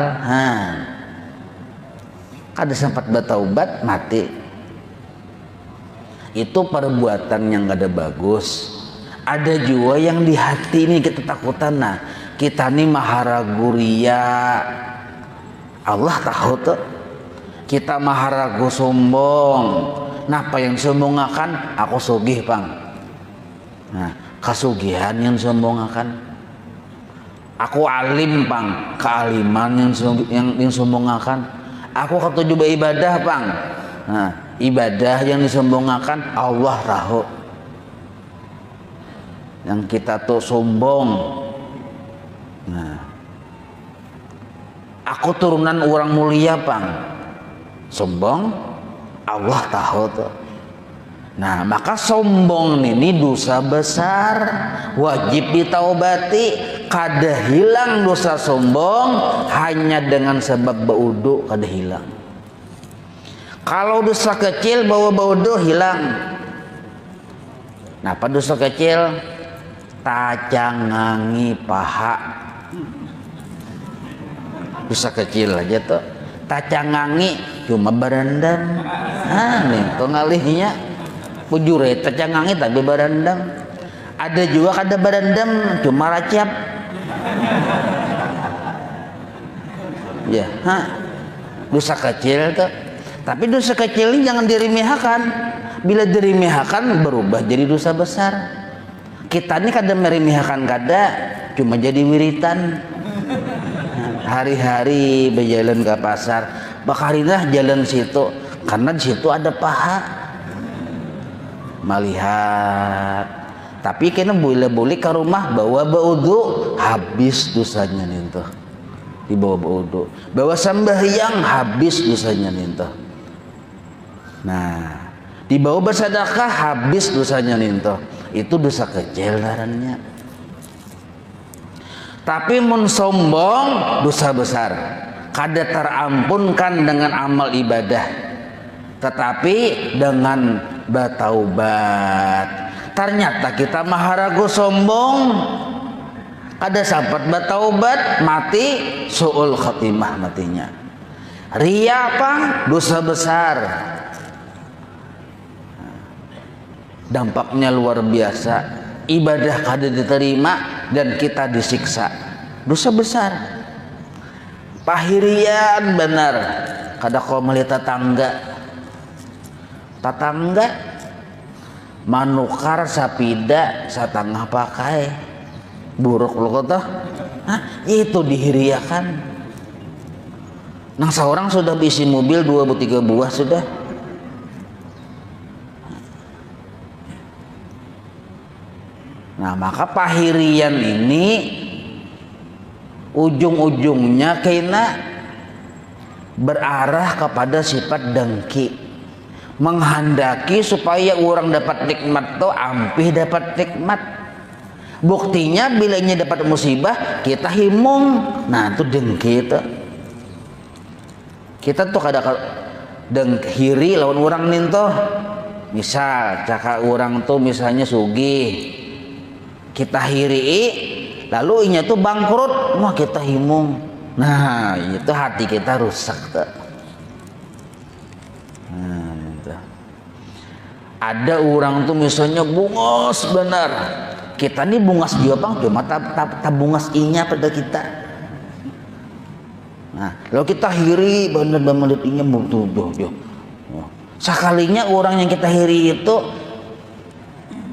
kada sempat bertaubat mati. Itu perbuatan yang kada bagus. Ada juga yang di hati ini kita takutan, nah kita nih maharagu ria, Allah tahu tuh kita maharagu sombong. Napa yang sombong akan aku sugih pang. Nah, kasugihan yang sombong akan aku alim pang, kealiman yang sombong akan aku ketujuh beribadah pang. Nah, ibadah yang disombongkan Allah tahu. Yang kita tuh sombong. Nah, aku turunan orang mulia pang, sombong Allah tahu tuh. Nah, maka sombong ini dosa besar, wajib ditaubati. Kada hilang dosa sombong hanya dengan sebab baudu, kada hilang. Kalau dosa kecil bawa baudu hilang. Napa dosa kecil? Tacangangi paha. Dosa kecil aja tuh. Tacangangi cuma berendam. Nih tuh ngalihnya. Pujure tacangangi tapi berendam. Ada juga kada berendam cuma racap. Ya, dosa kecil tuh. Tapi dosa kecil ini jangan diremehkan. Bila diremehkan berubah jadi dosa besar. Kita ini kada meremehkan kada, cuma jadi wiritan. Hari-hari berjalan ke pasar, bakarinah jalan situ karena di situ ada paha. Melihat, tapi kena boleh-boleh ke rumah bawa baudu, habis dosanya ninto. Dibawa baudu, bawa sembahyang, habis dosanya ninto. Nah, dibawa bersedekah, habis dosanya ninto. Itu dosa kecil ngarannya. Tapi mun sombong dosa besar, kada terampunkan dengan amal ibadah, tetapi dengan bertaubat. Ternyata kita maharagu sombong, kada sempat bertaubat, mati suul khatimah matinya. Ria apa? Dosa besar. Dampaknya luar biasa. Ibadah kada diterima dan kita disiksa. Dosa besar. Pahirian benar. Kada kau melihat tetangga manukar sapida satangah pakai buruk lo kata. Itu dihiriakan. Nah seorang sudah berisi mobil 2-3 buah sudah. Nah maka pahirian ini ujung-ujungnya kena berarah kepada sifat dengki, menghendaki supaya orang dapat nikmat tuh ampih dapat nikmat. Buktinya bilanya dapat musibah kita himung, nah itu dengki itu. Kita tuh kadang dengkiri lawan orang nih tuh. Misal caka orang tuh misalnya sugih, kita hiri, lalu inya tuh bangkrut, wah kita himung. Nah itu hati kita rusak tuh. Nah, itu. Ada orang tuh misalnya bungas benar, kita nih bungas dia bang, cuma tak bungas inya pada kita. Nah lalu kita hiri benar-benar inya tuh. Sekalinya orang yang kita hiri itu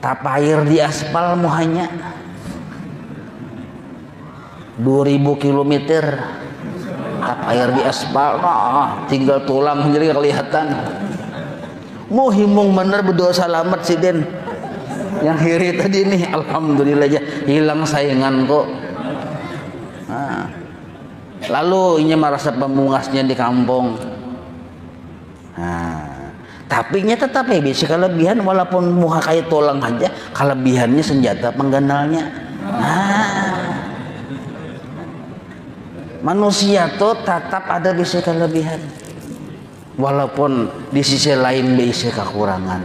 tapair di aspal muhanya 2000 km tapair di aspal, nah, tinggal tulang sendiri kelihatan. Mau himung bener berdoa selamat si Den yang hiri tadi nih, alhamdulillah aja hilang saingan kok. Nah, lalu ini merasa pembungasnya di kampung. Nah tapi nya tetap bisa kelebihan walaupun muka kayak tulang aja, kelebihannya senjata pengganalnya. Nah manusia tuh tetap ada bisa kelebihan walaupun di sisi lain bisa kekurangan.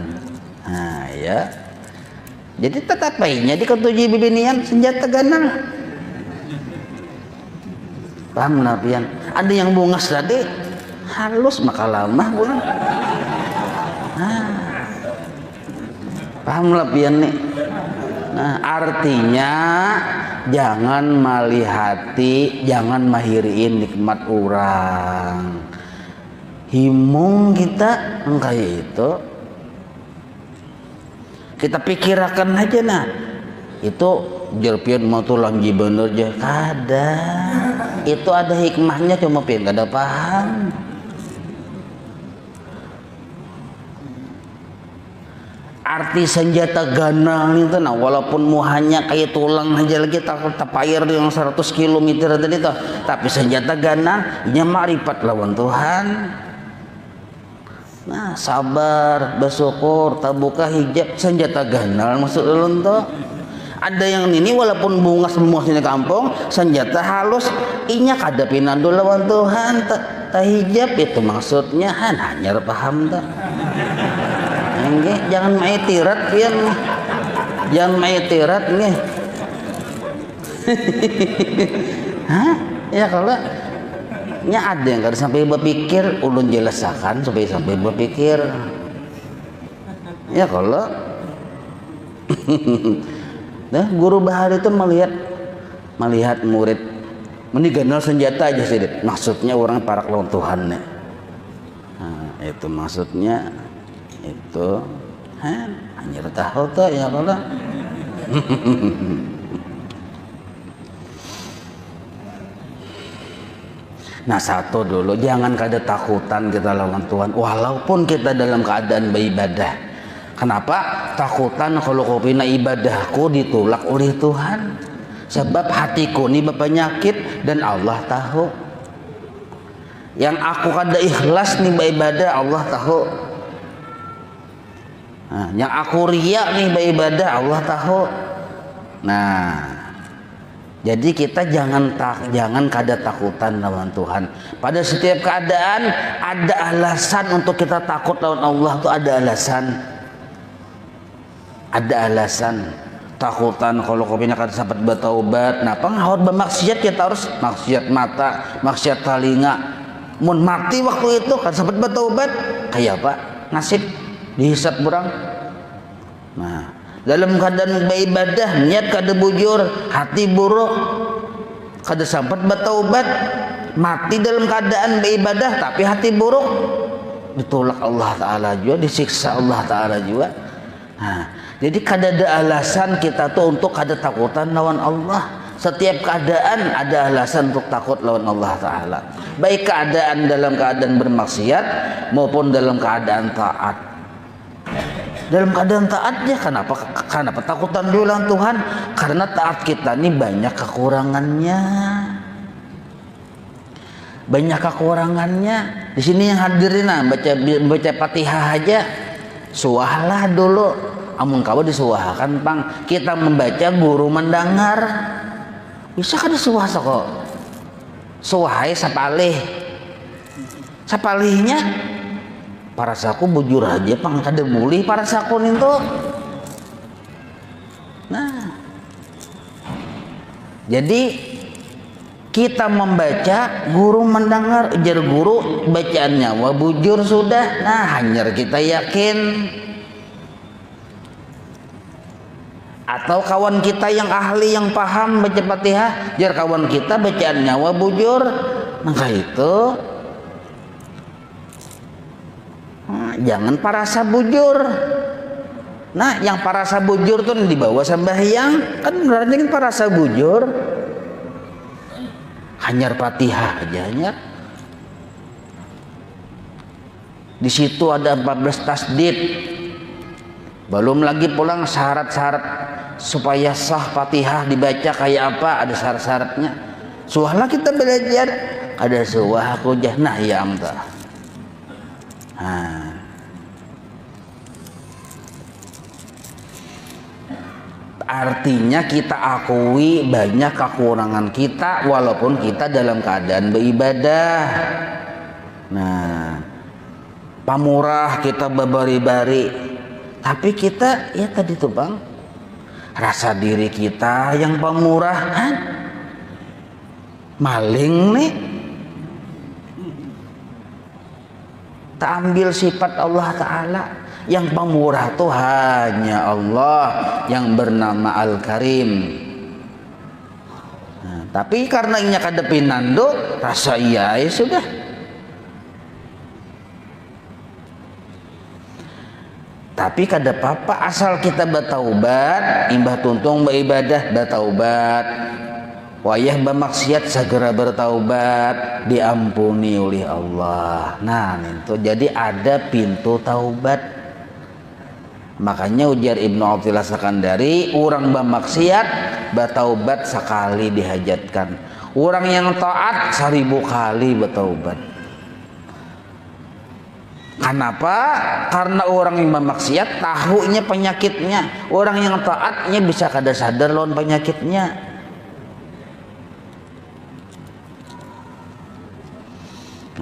Nah ya, jadi tetap baiknya diketujui bibinian senjata ganal. Paham napian? Ada yang bungas tadi halus maka lama bulan. Nah, paham napian nih? Nah artinya jangan malihati, jangan mahiriin nikmat orang. Himung kita kayak itu, kita pikirkan aja. Nah itu jerpian mau tulang bener aja kada, itu ada hikmahnya cuma pian kada paham. Arti senjata ganal itu, nah walaupun muhanya kayak tulang aja lagi tapair yang 100 km tadi itu, tapi senjata ganal nya marifat lawan Tuhan. Nah sabar, bersyukur, tabuka hijab senjata ganal maksud ulun tuh. Ada yang ini walaupun bungas muasnya kampung senjata halus inya kada pinandu lawan Tuhan ta hijab itu maksudnya hanya paham tuh. Jangan main tirat pian, jangan main tirat nih. Hah? Ya kalau nya ada yang kada sampai berpikir, ulun jelasakan supaya sampai berpikir. Ya kalau nah guru bahari itu melihat murid meniganal senjata aja sih, maksudnya orang parak lawan Tuhan nih. Nah, itu maksudnya itu hanya tahu tuh ya kalau. Nah satu dulu, jangan kada takutan kita lawan Tuhan walaupun kita dalam keadaan beribadah. Kenapa? Takutan kalau kopina ibadahku ditolak oleh Tuhan, sebab hatiku ini berpenyakit dan Allah tahu. Yang aku kada ikhlas nih beribadah Allah tahu. Nah, yang aku riak nih beribadah Allah tahu. Nah, jadi kita jangan kada takutan lawan Tuhan. Pada setiap keadaan ada alasan untuk kita takut lawan Allah tuh ada alasan. Ada alasan. Takutan kalau kopina kada sempat bertaubat. Nah, pengahot bermaksiat kita harus maksiat mata, maksiat telinga. Mun mati waktu itu kada sempat bertaubat, kayak apa? Nasib dihisap berang. Nah, dalam keadaan beribadah niat kada bujur, hati buruk, kada sempat bertaubat, mati dalam keadaan beribadah tapi hati buruk, ditolak Allah Taala juga, disiksa Allah Taala juga. Nah, jadi kada ada alasan kita tuh untuk kada takutan lawan Allah, Setiap keadaan ada alasan untuk takut lawan Allah Ta'ala. Baik keadaan dalam keadaan bermaksiat maupun dalam keadaan taat. Dalam keadaan taatnya kenapa takutan dulu lawan Tuhan? Karena taat kita ini banyak kekurangannya. Banyak kekurangannya. Di sini yang hadirin baca Fatihah aja. Suahlah dulu. Amun kau disuahkan pang. Kita membaca guru mendengar. Bisa kan disuah kok. Suahai sapalih. Sapalihnya para saku bujur aja pang kada mulih para saku itu. Nah. Jadi kita membaca, guru mendengar, ujar guru bacaannya wah bujur sudah. Nah, hanyar kita yakin. Atau kawan kita yang ahli yang paham baca Fatihah, jar kawan kita bacaannya wah bujur. Maka itu jangan parasa bujur. Nah, yang parasa bujur tuh dibawa sembahyang, kan berarti kan parasa bujur. Hanyar Fatihah aja hanyar. Di situ ada 14 tasdid. Belum lagi pulang syarat-syarat supaya sah Fatihah dibaca kayak apa, ada syarat-syaratnya. Suahlah kita belajar. Ada suah kujah nah ya amta. Nah. Artinya kita akui banyak kekurangan kita walaupun kita dalam keadaan beribadah. Nah, pamurah kita babari-bari, tapi kita ya tadi tuh bang, rasa diri kita yang pamurahan, maling nih, tak ambil sifat Allah Ta'ala. Yang pemurah itu hanya Allah yang bernama Al-Karim. Nah, tapi karena ini kadepinan do rasa iya ya sudah. Tapi kada apa-apa asal kita bertaubat, imbah tuntung beribadah bertaubat. Wayah bermaksiat segera bertaubat, diampuni oleh Allah. Nah, itu jadi ada pintu taubat. Makanya ujar Ibnu Athilah Sakandari, orang bermaksiat bertaubat sekali dihajatkan. Orang yang taat 1000 kali bertaubat. Kenapa? Karena orang yang bermaksiat tahunya penyakitnya. Orang yang taatnya bisa kada sadar lawan penyakitnya.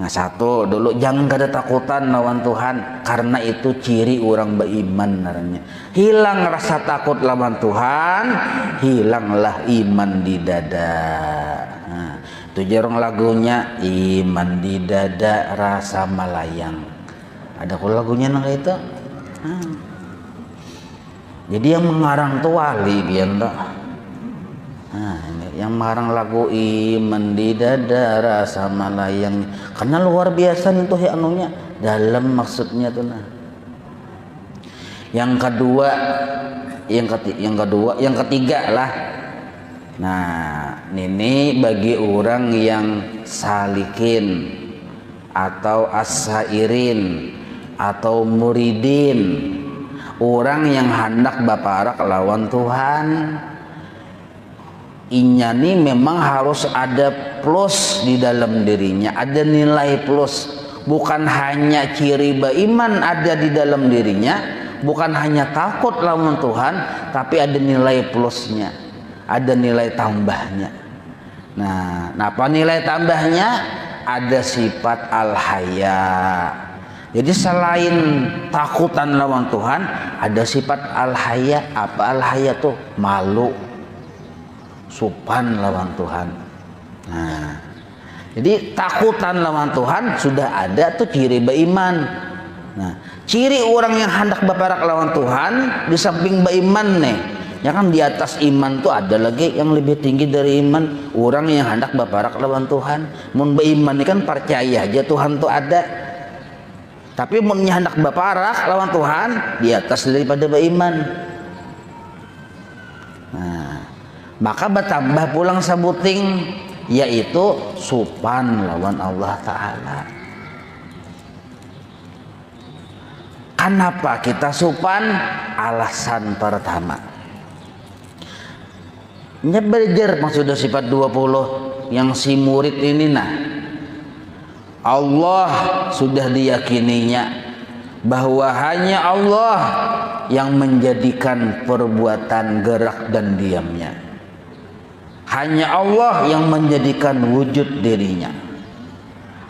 Nah, satu dulu jangan kada takutan lawan Tuhan, karena itu ciri orang beriman naranya. Hilang rasa takut lawan Tuhan, hilanglah iman di dada. Nah, itu jarang lagunya iman di dada rasa melayang. Ada kok lagunya nang itu. Nah. Jadi yang mengarang tuh wali biar tak. Nah, yang marang lagu iman di dada rasa malayang, karena luar biasa itu ya anunya dalam maksudnya tuh. Nah, yang ketiga lah. Nah, ini bagi orang yang salikin atau as-sairin atau muridin, orang yang hendak baparak lawan Tuhan. Inya nih memang harus ada plus di dalam dirinya, ada nilai plus, bukan hanya ciri beriman ada di dalam dirinya, bukan hanya takut lawan Tuhan, tapi ada nilai plusnya, ada nilai tambahnya. Nah, apa nilai tambahnya? Ada sifat al-haya. Jadi selain takutan lawan Tuhan, ada sifat al-haya. Apa al-haya tuh? Malu, supan lawan Tuhan. Nah, jadi takutan lawan Tuhan sudah ada tuh ciri beriman. Nah, ciri orang yang hendak baparak lawan Tuhan di samping beriman nih, ya kan di atas iman tuh ada lagi yang lebih tinggi dari iman, orang yang hendak baparak lawan Tuhan. Mun beriman ini kan percaya aja Tuhan tuh ada. Tapi mun hendak baparak lawan Tuhan di atas daripada beriman. Nah, maka bertambah pulang sabuting, yaitu supan lawan Allah Ta'ala. Kenapa kita supan? Alasan pertama, belajar maksudnya sifat 20 yang si murid ini Allah sudah diyakininya bahwa hanya Allah yang menjadikan perbuatan gerak dan diamnya. Hanya Allah yang menjadikan wujud dirinya.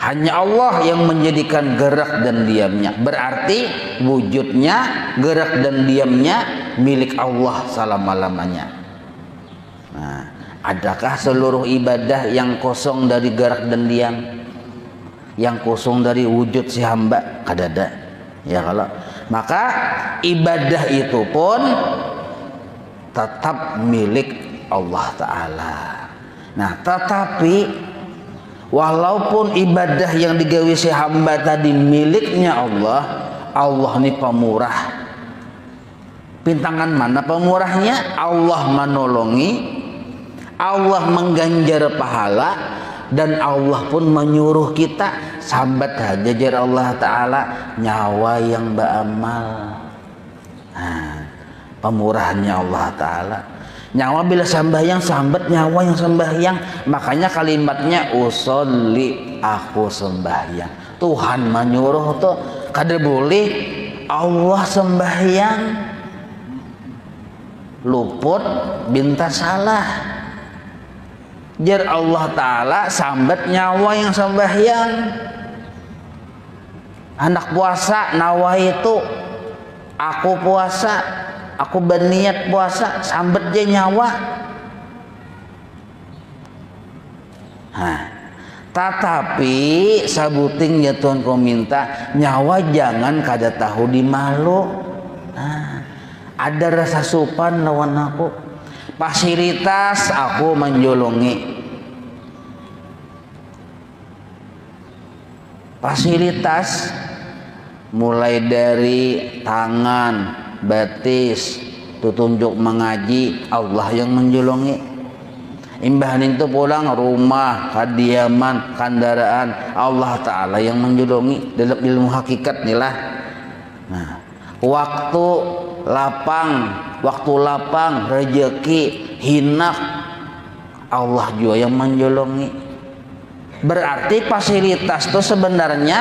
Hanya Allah yang menjadikan gerak dan diamnya. Berarti wujudnya, gerak dan diamnya milik Allah selama-lamanya. Nah, adakah seluruh ibadah yang kosong dari gerak dan diam? Yang kosong dari wujud si hamba? Kadada. Ya kalau maka ibadah itu pun tetap milik Allah Ta'ala. Nah, tetapi walaupun ibadah yang digawe si hamba tadi miliknya Allah, Allah ini pemurah. Pintangan mana pemurahnya? Allah menolongi, Allah mengganjar pahala, dan Allah pun menyuruh kita sambat hajajar Allah Ta'ala nyawa yang beramal. Nah, pemurahannya Allah Ta'ala. Nyawa bila sembahyang sambat nyawa yang sembahyang. Makanya kalimatnya usolli, aku sembahyang. Tuhan menyuruh tuh kada boleh Allah sembahyang luput binta salah. Jar Allah Ta'ala sambat nyawa yang sembahyang. Anak puasa nawa itu aku puasa, aku berniat puasa, sambat dia nyawa. Tetapi sabuting ya Tuhan kau minta nyawa jangan kada tahu di malu. Ada rasa sopan lawan aku. Fasilitas aku menjolongi. Fasilitas mulai dari tangan, batis, tutunjuk mengaji, Allah yang menjolongi. Imbahan itu pulang rumah, kediaman, kendaraan, Allah Ta'ala yang menjolongi. Dalam ilmu hakikat inilah. Nah, waktu lapang, rezeki, hinak, Allah juga yang menjolongi. Berarti fasilitas itu sebenarnya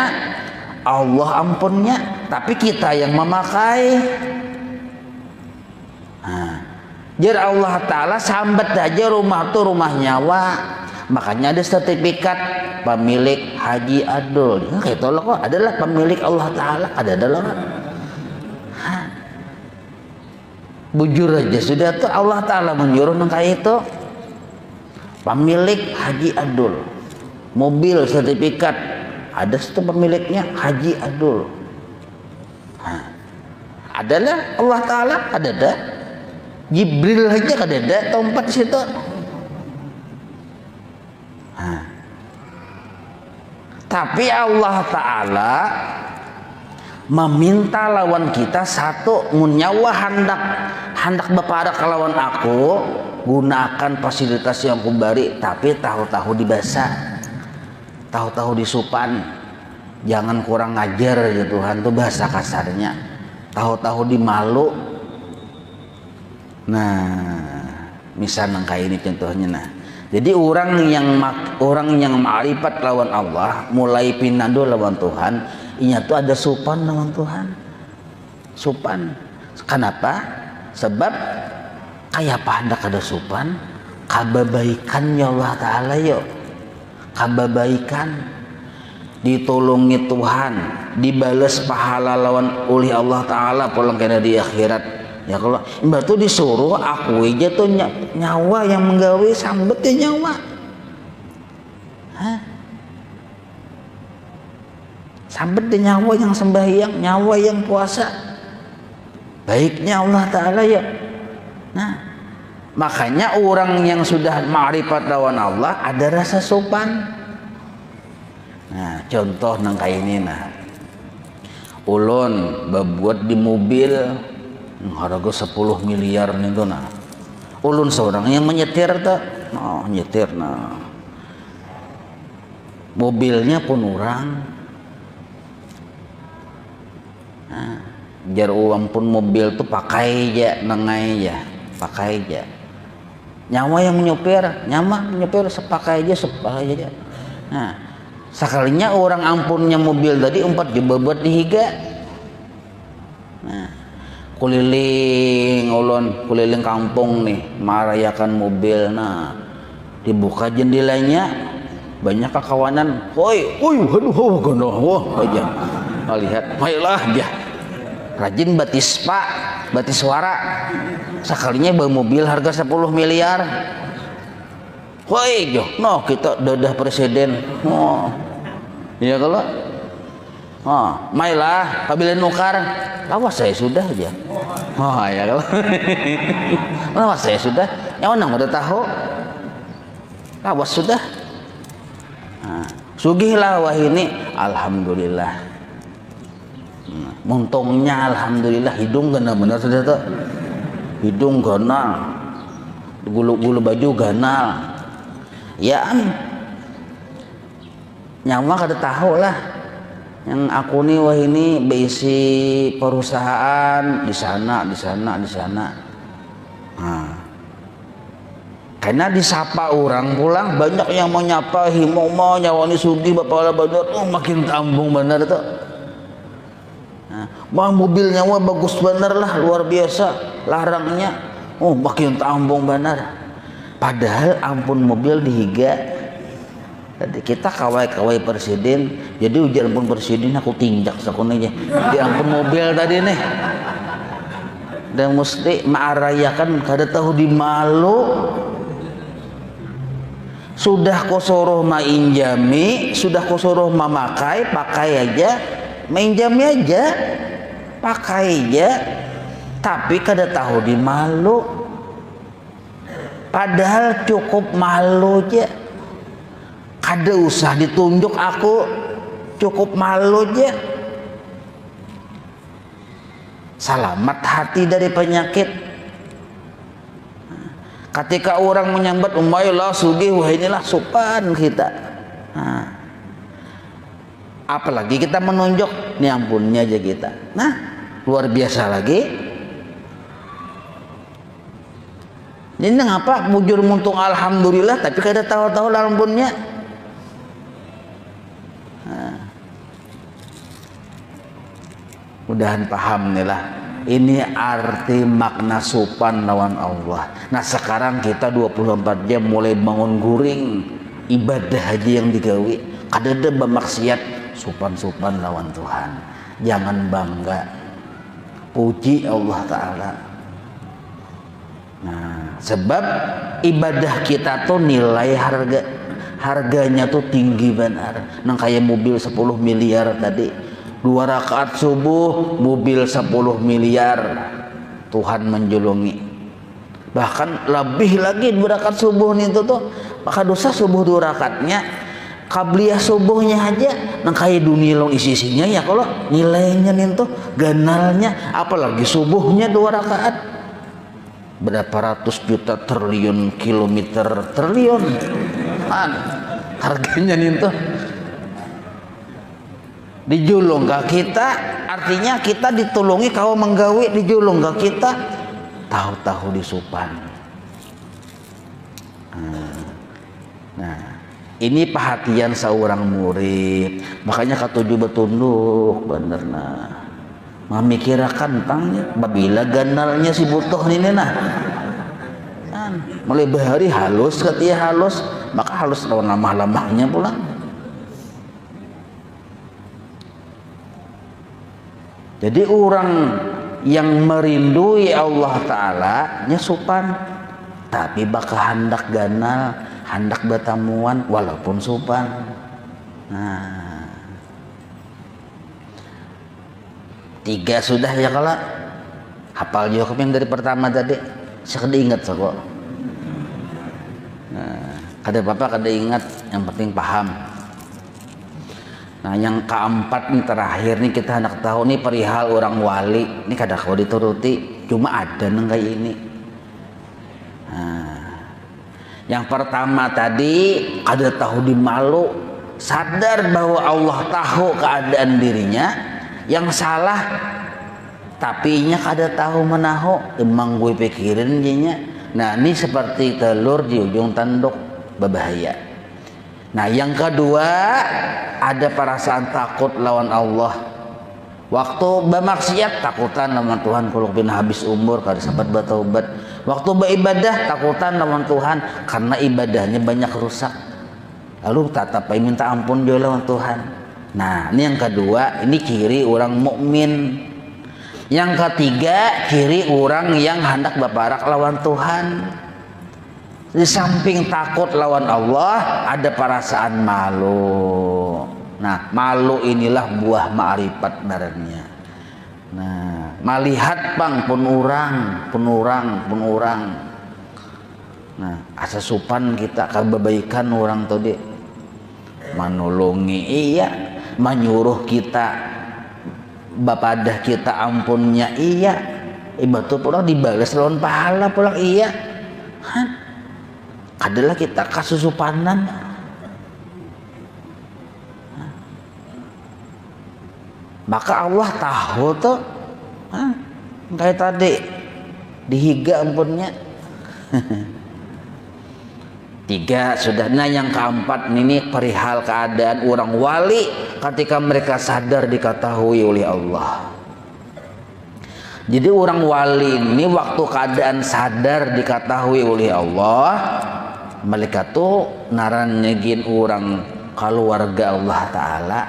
Allah ampunnya, tapi kita yang memakai. Jar Allah Ta'ala sambat aja rumah tuh rumah nyawa. Makanya ada sertifikat pemilik Haji Adul. Kayak tolong kok adalah pemilik Allah Ta'ala. Ada dalam. Bujur aja sudah tuh Allah Ta'ala menyuruh kayak itu. Pemilik Haji Adul. Mobil sertifikat ada itu pemiliknya Haji Adul. Adalah Allah Ta'ala ada dah. Jibril aja ada tempat di situ. Tapi Allah Ta'ala meminta lawan kita satu, nyawa hendak beparak lawan aku, gunakan fasilitas yang kubari, tapi tahu-tahu dibasa, tahu-tahu disupan, jangan kurang ngajar ya Tuhan tuh bahasa kasarnya, tahu-tahu dimalu. Nah, misal nangka ini contohnya. Nah, jadi orang yang ma'rifat lawan Allah, mulai pinando lawan Tuhan, inya tuh ada supan lawan Tuhan. Supan. Kenapa? Sebab kayak apa hendak ada supan? Kababaikannya Allah Ta'ala yuk. Kababaikan. Ditolongi Tuhan, dibales pahala lawan oleh Allah Ta'ala pulang kena di akhirat. Ya kalau mbak tuh disuruh aku aja tuh nyawa yang menggawe sambet ya nyawa. Sambet ya nyawa yang sembahyang, nyawa yang puasa. Baiknya Allah Ta'ala ya. Nah, makanya orang yang sudah ma'rifat lawan Allah ada rasa sopan. Nah, contoh nang kayak ini nah. Ulun berbuat di mobil harga 10 miliar nih tuh nah. ulun seorang yang menyetir tuh, oh nyetir, nah mobilnya pun orang, nah, jar uang pun mobil tuh pakai aja, nengai aja, pakai aja. Nyawa yang menyopir, sepakai aja. Nah, sekalinya orang ampunnya mobil tadi 4 jebabat dihiga. Nah, keliling kampung nih, merayakan mobil. Nah, dibuka jendelanya, banyak kawanan. Woi, aduh, aja. Lihat, baiklah aja. Rajin batis suara. Sekalinya bawa mobil harga 10 miliar. Woi, no kita dadah presiden. Oh, iya kalau, oh, mailah, pabila nukar, lawas saya sudah aja. Oh ya kalau, lawas saya sudah. Yang mana udah tahu, lawas sudah. Nah, sugihlah wah ini, alhamdulillah. Muntungnya alhamdulillah, hidung benar-benar sudah tuh. Hidung ganal, gulu baju ganal, ya nyawa kada tahu lah. Yang aku nih wah ini bisi perusahaan di sana. Nah, karena disapa orang pulang banyak yang mau nyapa, mau nyawa ini sugi bapak bener, oh makin tambung bener tuh. Nah, mobil nyawa bagus bener lah, luar biasa. Larangnya, oh makin tambung benar. Padahal ampun mobil dihiga. Jadi kita kawai presiden, jadi ujar ampun presiden aku tinjak sakunanya. Di ampun mobil tadi nih. Dan mesti marayakan kada tahu di malu. Sudah kosoroh mainjami, sudah kosoroh memakai, pakai aja, mainjami aja, pakai aja. Tapi kada tahu di malu, padahal cukup malu aja, kada usah ditunjuk aku, cukup malu aja. Selamat hati dari penyakit. Ketika orang menyambat umaylah sugih, wah inilah sopan kita. Nah, apalagi kita menunjuk, ini ampunnya aja kita. Nah, luar biasa lagi. Ini ngapa mujur muntung alhamdulillah tapi kada tahu-tahu ampunnya. Nah, mudahan paham nih lah. Ini arti makna sopan lawan Allah. Nah sekarang kita 24 jam mulai bangun guring, ibadah aja yang digawi, kada ada bermaksiat, sopan-sopan lawan Tuhan. Jangan bangga, puji Allah Ta'ala. Nah, sebab ibadah kita tuh nilai harganya tuh tinggi benar. Nang kayak mobil 10 miliar tadi, 2 rakaat subuh mobil 10 miliar Tuhan menjulungi. Bahkan lebih lagi 2 rakaat subuh itu tuh, maka dosa subuh 2 rakaatnya, kabliyah subuhnya aja nang kayak dunia long isinya ya kalau nilainya nih tuh ganalnya, apalagi subuhnya 2 rakaat. Berapa ratus juta triliun kilometer triliun harganya nih tuh dijulung ke kita, artinya kita ditolongi kau menggawi, dijulung ke kita tahu-tahu disupan. Nah ini perhatian seorang murid, makanya katuju betunduk bener. Nah memikirkan tentangnya babila ganalnya si butuh ini nah mulai bahari halus ketia halus, maka halus lawan lamah-lamahnya pulang. Jadi orang yang merindui Allah Ta'ala nya sopan, tapi bakal hendak ganal, hendak bertamuan walaupun sopan. Nah 3 sudah ya kalau hafal juga yang dari pertama tadi saya kada ingat kok. Nah, kada apa-apa kada ingat, yang penting paham. Nah yang keempat nih terakhir nih kita hendak tahu nih perihal orang wali. Ini kada kau dituruti, cuma ada neng kayak ini. Yang pertama tadi ada tahu di malu, sadar bahwa Allah tahu keadaan dirinya. Yang salah tapi nya kada tahu menahu, emang gue pikirin jinya. Nah ini seperti telur di ujung tanduk, berbahaya. Nah yang kedua ada perasaan takut lawan Allah. Waktu bermaksiat takutan lawan Tuhan, kalau pin habis umur kada sempat bertaubat. Waktu beribadah takutan lawan Tuhan karena ibadahnya banyak rusak. Lalu tatap minta ampun juga lawan Tuhan. Nah ini yang kedua, ini ciri orang mukmin. Yang ketiga ciri orang yang hendak berparak lawan Tuhan. Di samping takut lawan Allah ada perasaan malu. Nah malu inilah buah ma'rifat barannya. Nah melihat bang pun orang. Nah asa supan kita kebaikan orang tadi menolongi iya, menyuruh kita bapadah kita ampunnya iya, ibatu pulang dibalas lawan pahala pulang iya. Adalah kita kasusupanan. Maka Allah tahu tuh kayak tadi dihiga ampunnya. Tiga sudah. Nah yang keempat ini perihal keadaan orang wali ketika mereka sadar diketahui oleh Allah. Jadi orang wali ini waktu keadaan sadar diketahui oleh Allah, mereka tuh naranyegin orang keluarga Allah Ta'ala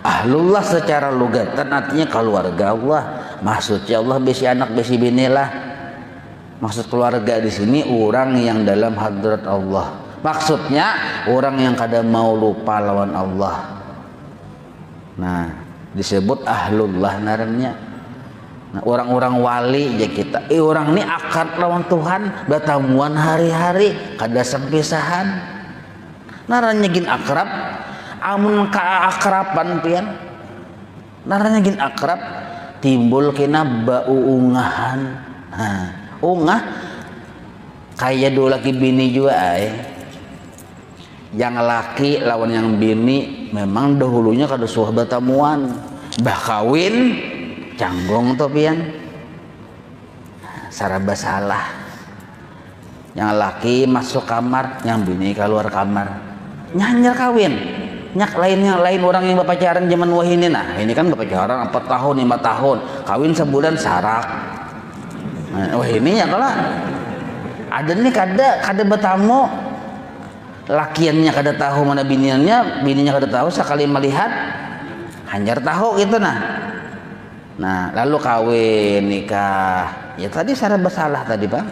ahlullah secara lugatan artinya keluarga Allah. Maksudnya Allah besi anak besi binilah. Maksud keluarga di sini orang yang dalam hadrat Allah. Maksudnya orang yang kada mau lupa lawan Allah. Nah, disebut ahlullah narannya. Nah, orang-orang wali ya kita. Orang ini akad lawan Tuhan, batamuan hari-hari, kada sempisahan. Narannya gin akrab, amun ka akraban pian. Narannya gin akrab, timbul kena bau ungahan. Ungah kayak dua laki bini juga yang laki lawan yang bini memang dahulunya kada suah batamuan, bah kawin canggong tuh pian saraba salah. Yang laki masuk kamar, yang bini keluar kamar, nyanyar kawin. Nyak lain orang yang berpacaran zaman wahini. Nah ini kan berpacaran 4 tahun 5 tahun, kawin sebulan sarak. Wah ini ya kalau ada nih kada bertamu, lakiannya kada tahu mana bininya kada tahu, sekali melihat hanyar tahu gitu. Nah lalu kawin nikah ya tadi secara bersalah tadi bang,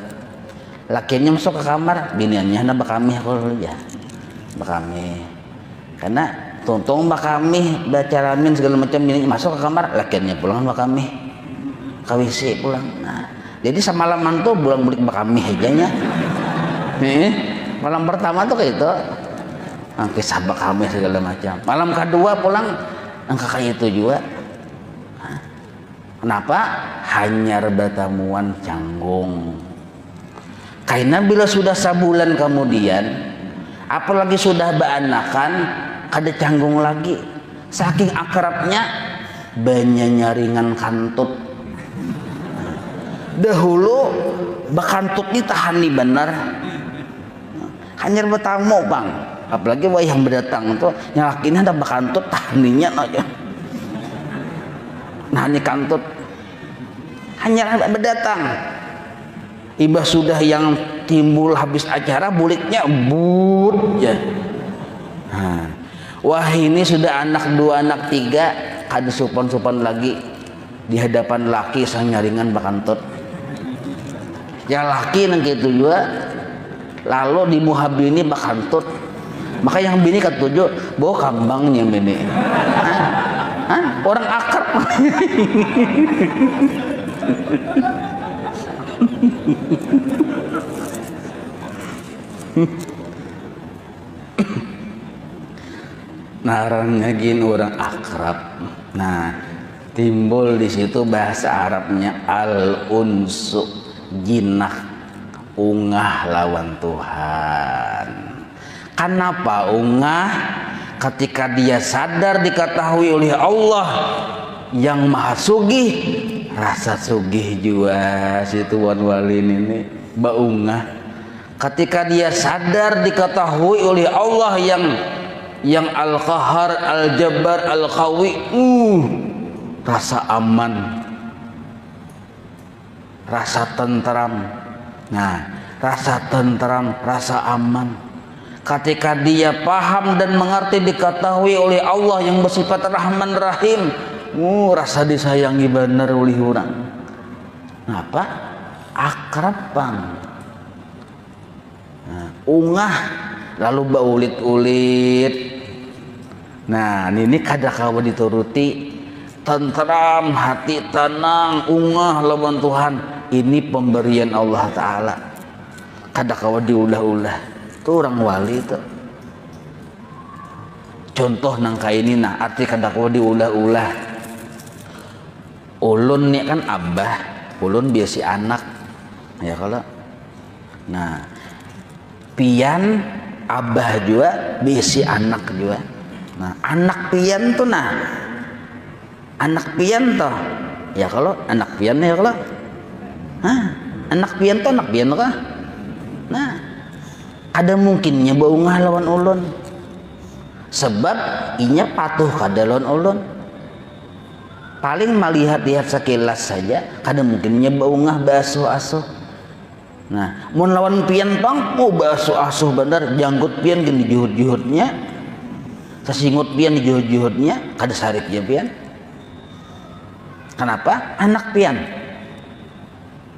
lakiannya masuk ke kamar, biniannya hendak bakami aku ya bakami, karena tuntung bakami baca ramin segala macam, bini masuk ke kamar, lakiannya pulang bakami kawisi pulang. Nah jadi semalaman tuh bulan bulik bakami hejanya. Malam pertama tuh kayak itu, kisah bakami segala macam. Malam kedua pulang angka kayak itu juga. Kenapa? Hanyar batamuan canggung. Karena bila sudah sebulan kemudian, apalagi sudah beanakan, kada canggung lagi. Saking akrabnya, banyak nyaringan kantut. Dahulu bakantut ditahan nih benar, hanyar bertamu bang, apalagi wah yang berdatang tuh nyalakinnya ada bakantut tahaninya aja. Nah ini kantut hanya berdatang, ibah sudah yang timbul habis acara buliknya but ya. Wah ini sudah anak 2 anak 3 kada supan lagi di hadapan laki sang nyaringan bakantut. Ya laki nang gitu juga, lalu di muhabini bakantut, maka yang bini ketujuh bawa kambang yang bini. Orang akrab. Narangnya gini orang akrab. Nah timbul di situ bahasa Arabnya al-unsu, jinah ungah lawan Tuhan. Kenapa ungah? Ketika dia sadar diketahui oleh Allah yang maha sugih, rasa sugih juga si Tuan Wali ini baungah. Ketika dia sadar diketahui oleh Allah yang Al-Qahar, Al-Jabbar, Al-Qawi, rasa aman, rasa tentram. Nah, rasa tentram, rasa aman. Ketika dia paham dan mengerti diketahui oleh Allah yang bersifat Rahman Rahim, rasa disayangi benar oleh orang. Apa? Akrab pang. Nah, ungah lalu baulit-ulit. Nah, ini kada kawa dituruti, tentram, hati tenang, ungah lawan Tuhan. Ini pemberian Allah Ta'ala. Kada kawa diulah-ulah. Itu orang wali itu. Contoh nangka ini nah arti kada kawa diulah-ulah. Ulun nih kan abah, ulun biasi anak. Ya kalau. Nah, pian abah juga biasi anak juga. Nah, anak pian tuh nah. Anak pian toh. Ya kalau anak pian ya kalau. Hah, anak pian tuh anak pian kah? Nah, ada mungkinnya baungah lawan ulun sebab inya patuh kada lawan ulun, paling melihat-lihat sekilas saja kada mungkinnya baungah basuh-asuh. Nah, mun lawan pian pang mau basuh-asuh bener, janggut pian gini juhud-juhudnya, sesingut pian juhud-juhudnya, kada sariknya pian. Kenapa? Anak pian.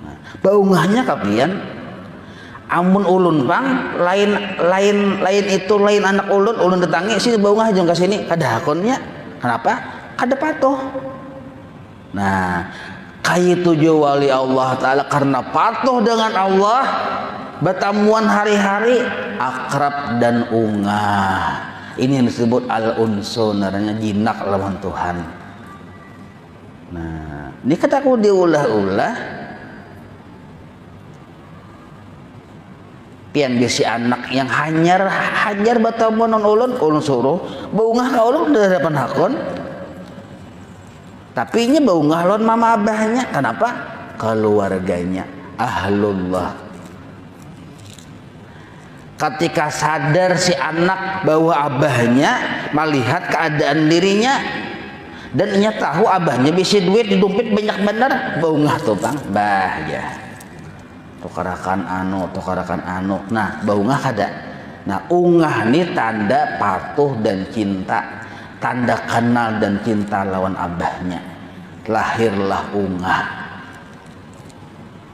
Nah, baungahnya ka pian. Amun ulun pang lain itu lain anak ulun datangi sini baungah jeung ka sini kada hakonnya. Kenapa? Kada patuh. Nah, kayak tujuh wali Allah Ta'ala karena patuh dengan Allah, bertamuan hari-hari akrab dan ungah. Ini yang disebut al-unsun, namanya jinak lawan Tuhan. Nah, ini kataku diulah-ulah. Pian biasi anak yang hanyar bertemu non ulun suruh baungah ka ulun dari depan hakon, tapi ini baungah lawan mama abahnya. Kenapa? Keluarganya ahlullah. Ketika sadar si anak bahwa abahnya melihat keadaan dirinya dan ia tahu abahnya bisa duit di dompet banyak benar, baungah tuh bang bahaya. Tukarakan anu. Nah, baungah kada. Nah, ungah ini tanda patuh dan cinta, tanda kenal dan cinta lawan abahnya. Lahirlah ungah.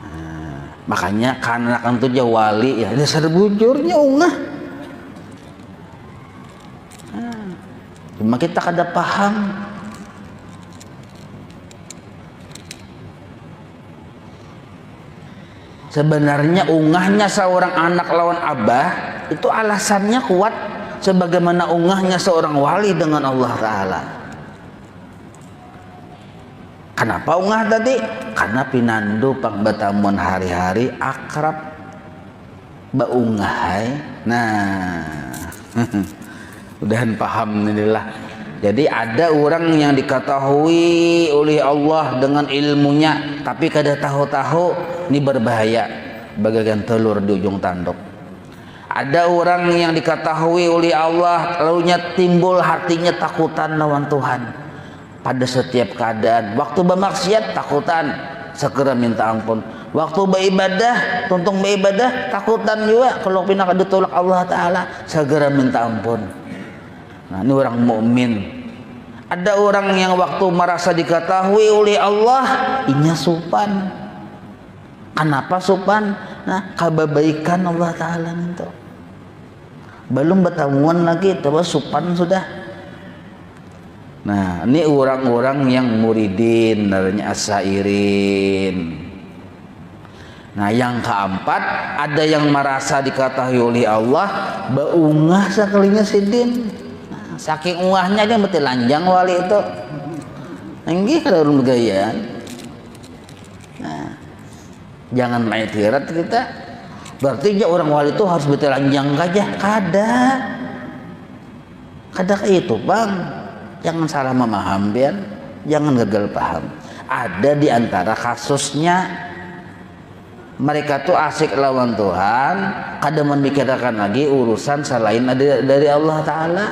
Nah, makanya karena kan tuh wali ya dasar bujurnya ungah. Nah, cuma kita kada paham. Sebenarnya ungahnya seorang anak lawan abah itu alasannya kuat sebagaimana ungahnya seorang wali dengan Allah Ta'ala. Kenapa ungah tadi? Karena pinandu pang batamuan hari-hari akrab baungahai. Nah, udahan paham inilah. Jadi ada orang yang diketahui oleh Allah dengan ilmunya, tapi kada tahu-tahu, ini berbahaya bagaikan telur di ujung tanduk. Ada orang yang diketahui oleh Allah, lalunya timbul hatinya takutan lawan Tuhan pada setiap keadaan. Waktu bermaksiat takutan, segera minta ampun. Waktu beribadah, tuntung beribadah takutan juga, kalau pindah ditolak Allah Ta'ala segera minta ampun. Nah, ini orang mukmin. Ada orang yang waktu merasa diketahui oleh Allah, inya supan. Kenapa supan? Nah, kebaikan Allah Ta'ala itu. Belum bertamuan lagi, tapi supan sudah. Nah, ini orang-orang yang muridin, namanya asairin. Nah, yang keempat, ada yang merasa diketahui oleh Allah, baungah sekalinya sidin. Saking ungahnya dia betul lanjang wali itu. Nggih kada ulun begayaan. Nah, jangan main tirat kita. Berarti ya orang wali itu harus bertelanjang aja, kada kayak itu bang. Jangan salah memaham biar, jangan gagal paham. Ada di antara kasusnya mereka tuh asik lawan Tuhan, kada memikirkan lagi urusan selain dari Allah Ta'ala.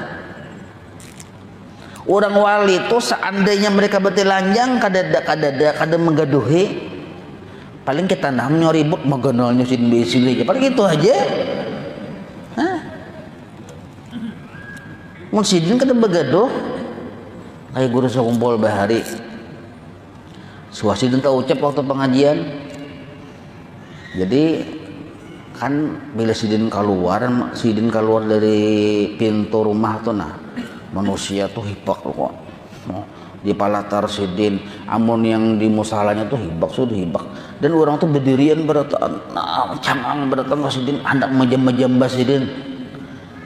Orang wali itu seandainya mereka bertelanjang kada menggaduhi, paling kita namanya ribut magonolnya sini paling itu aja. Mun sidin kada begaduh kayak guru sekumpul bahari suasidin tak ucap waktu pengajian. Jadi kan bila sidin keluar dari pintu rumah tuh nah manusia tuh hibak kok di palatar sidin, amun yang di musalanya tuh hibak dan orang tuh berdirian berataan cangang berataan ke sidin hendak majam sidin,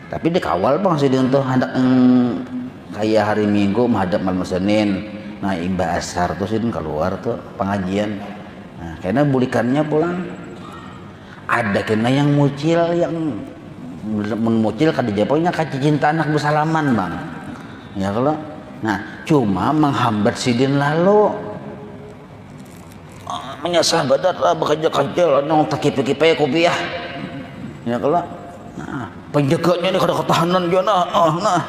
tapi dikawal bang sidin tuh hendak kayak hari Minggu menghadap malam Senin. Nah imbah asar tuh sidin keluar tuh pengajian. Nah karena bulikannya pulang ada kena yang mucil, yang memucil kada japanya kaci cinta anak bersalaman bang ya kalau. Nah cuma menghambat sidin lalu menyasah badat lah bekerja nong takip-takip kopiah ya kalau. Nah penjaganya ini kada ketahanan jona nah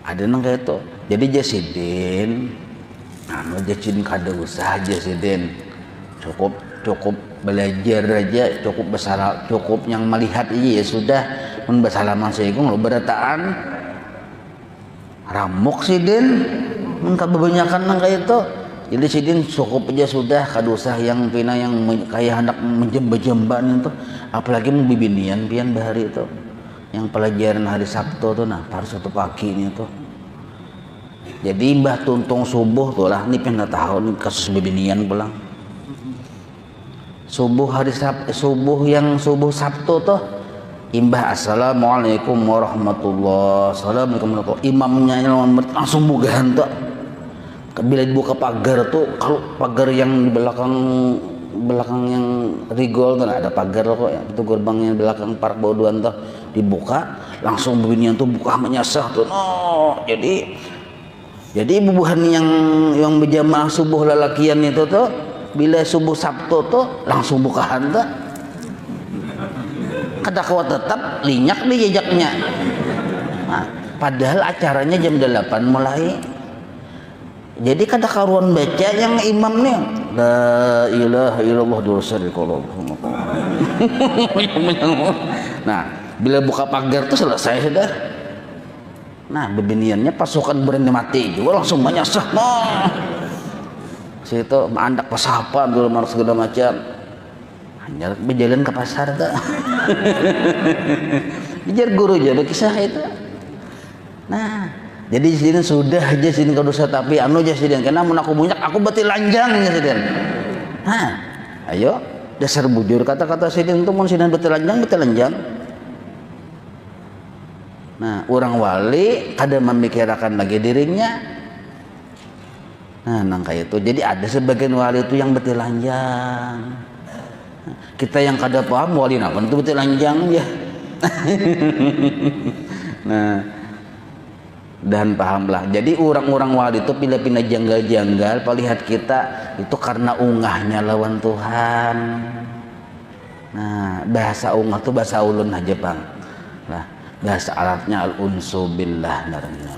ada nang kayak itu. Jadi jasidin jasidin kada usah jasidin, cukup belajar aja, cukup yang melihat aja ya sudah. Mun basalaman seigung lo berataan ramuk sidin mun kebanyakan nang kayak itu. Jadi sidin cukup aja sudah, kada usah yang pina yang kayak hendak menjemba-jemban itu, apalagi mau bibinian pian bahari itu yang pelajaran hari Sabtu tuh nah harus satu pagi ini tuh. Jadi mbah tuntung subuh tuh lah, ini pernah tahu nih kasus bibinian pulang subuh hari subuh Sabtu tuh imbah assalamualaikum warahmatullah, assalamualaikum warahmatullah, imamnya langsung bugahan tuh. Bila dibuka pagar tuh, kalau pagar yang di belakang yang rigol tuh ada pagar kok ya, itu gerbang yang belakang Park Bauduan tuh dibuka langsung bibinian tuh buka menyasah tuh. No, jadi bubuhan yang berjamaah subuh lalakian itu tuh bila subuh Sabtu tuh langsung bukaan tuh. Kada kuat tetap linyak di jejaknya. Nah, padahal acaranya jam 8 mulai. Jadi kada karuan baca yang imam nih la ilaha illallah dulsarikallah. Nah, bila buka pagar tuh selesai sudah. Nah, bebiniannya pasukan berani mati juga langsung menyasah. Nah, situ mandak pasapan dulu marah segala macam. Hanya berjalan ke pasar tuh. Bijar guru aja ada kisah itu. Nah, jadi sidin sudah aja sidin kalau dosa tapi anu aja sidin karena mun aku bunyak aku beti lanjang ya sidin. Nah, ayo dasar bujur kata-kata sidin itu mun sidin beti lanjang. Nah, orang wali kada memikirkan lagi dirinya. Nah, nang kayak itu. Jadi ada sebagian wali itu yang beti lanjang. Kita yang kada paham wali napa itu beti lanjang ya. Nah, dan pahamlah. Jadi orang-orang wali itu pindah-pindah janggal-janggal pelihat kita itu karena ungahnya lawan Tuhan. Nah, bahasa ungah itu bahasa ulun aja bang. Nah, bahasa Arabnya al-unsu billah narana.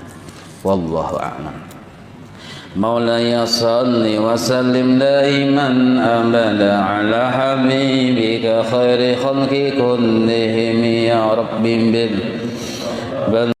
Wallahu a'lam. Maulaya salli wa sallim daiman abada ala habibika khairi khalqi kullihim ya rabbi bil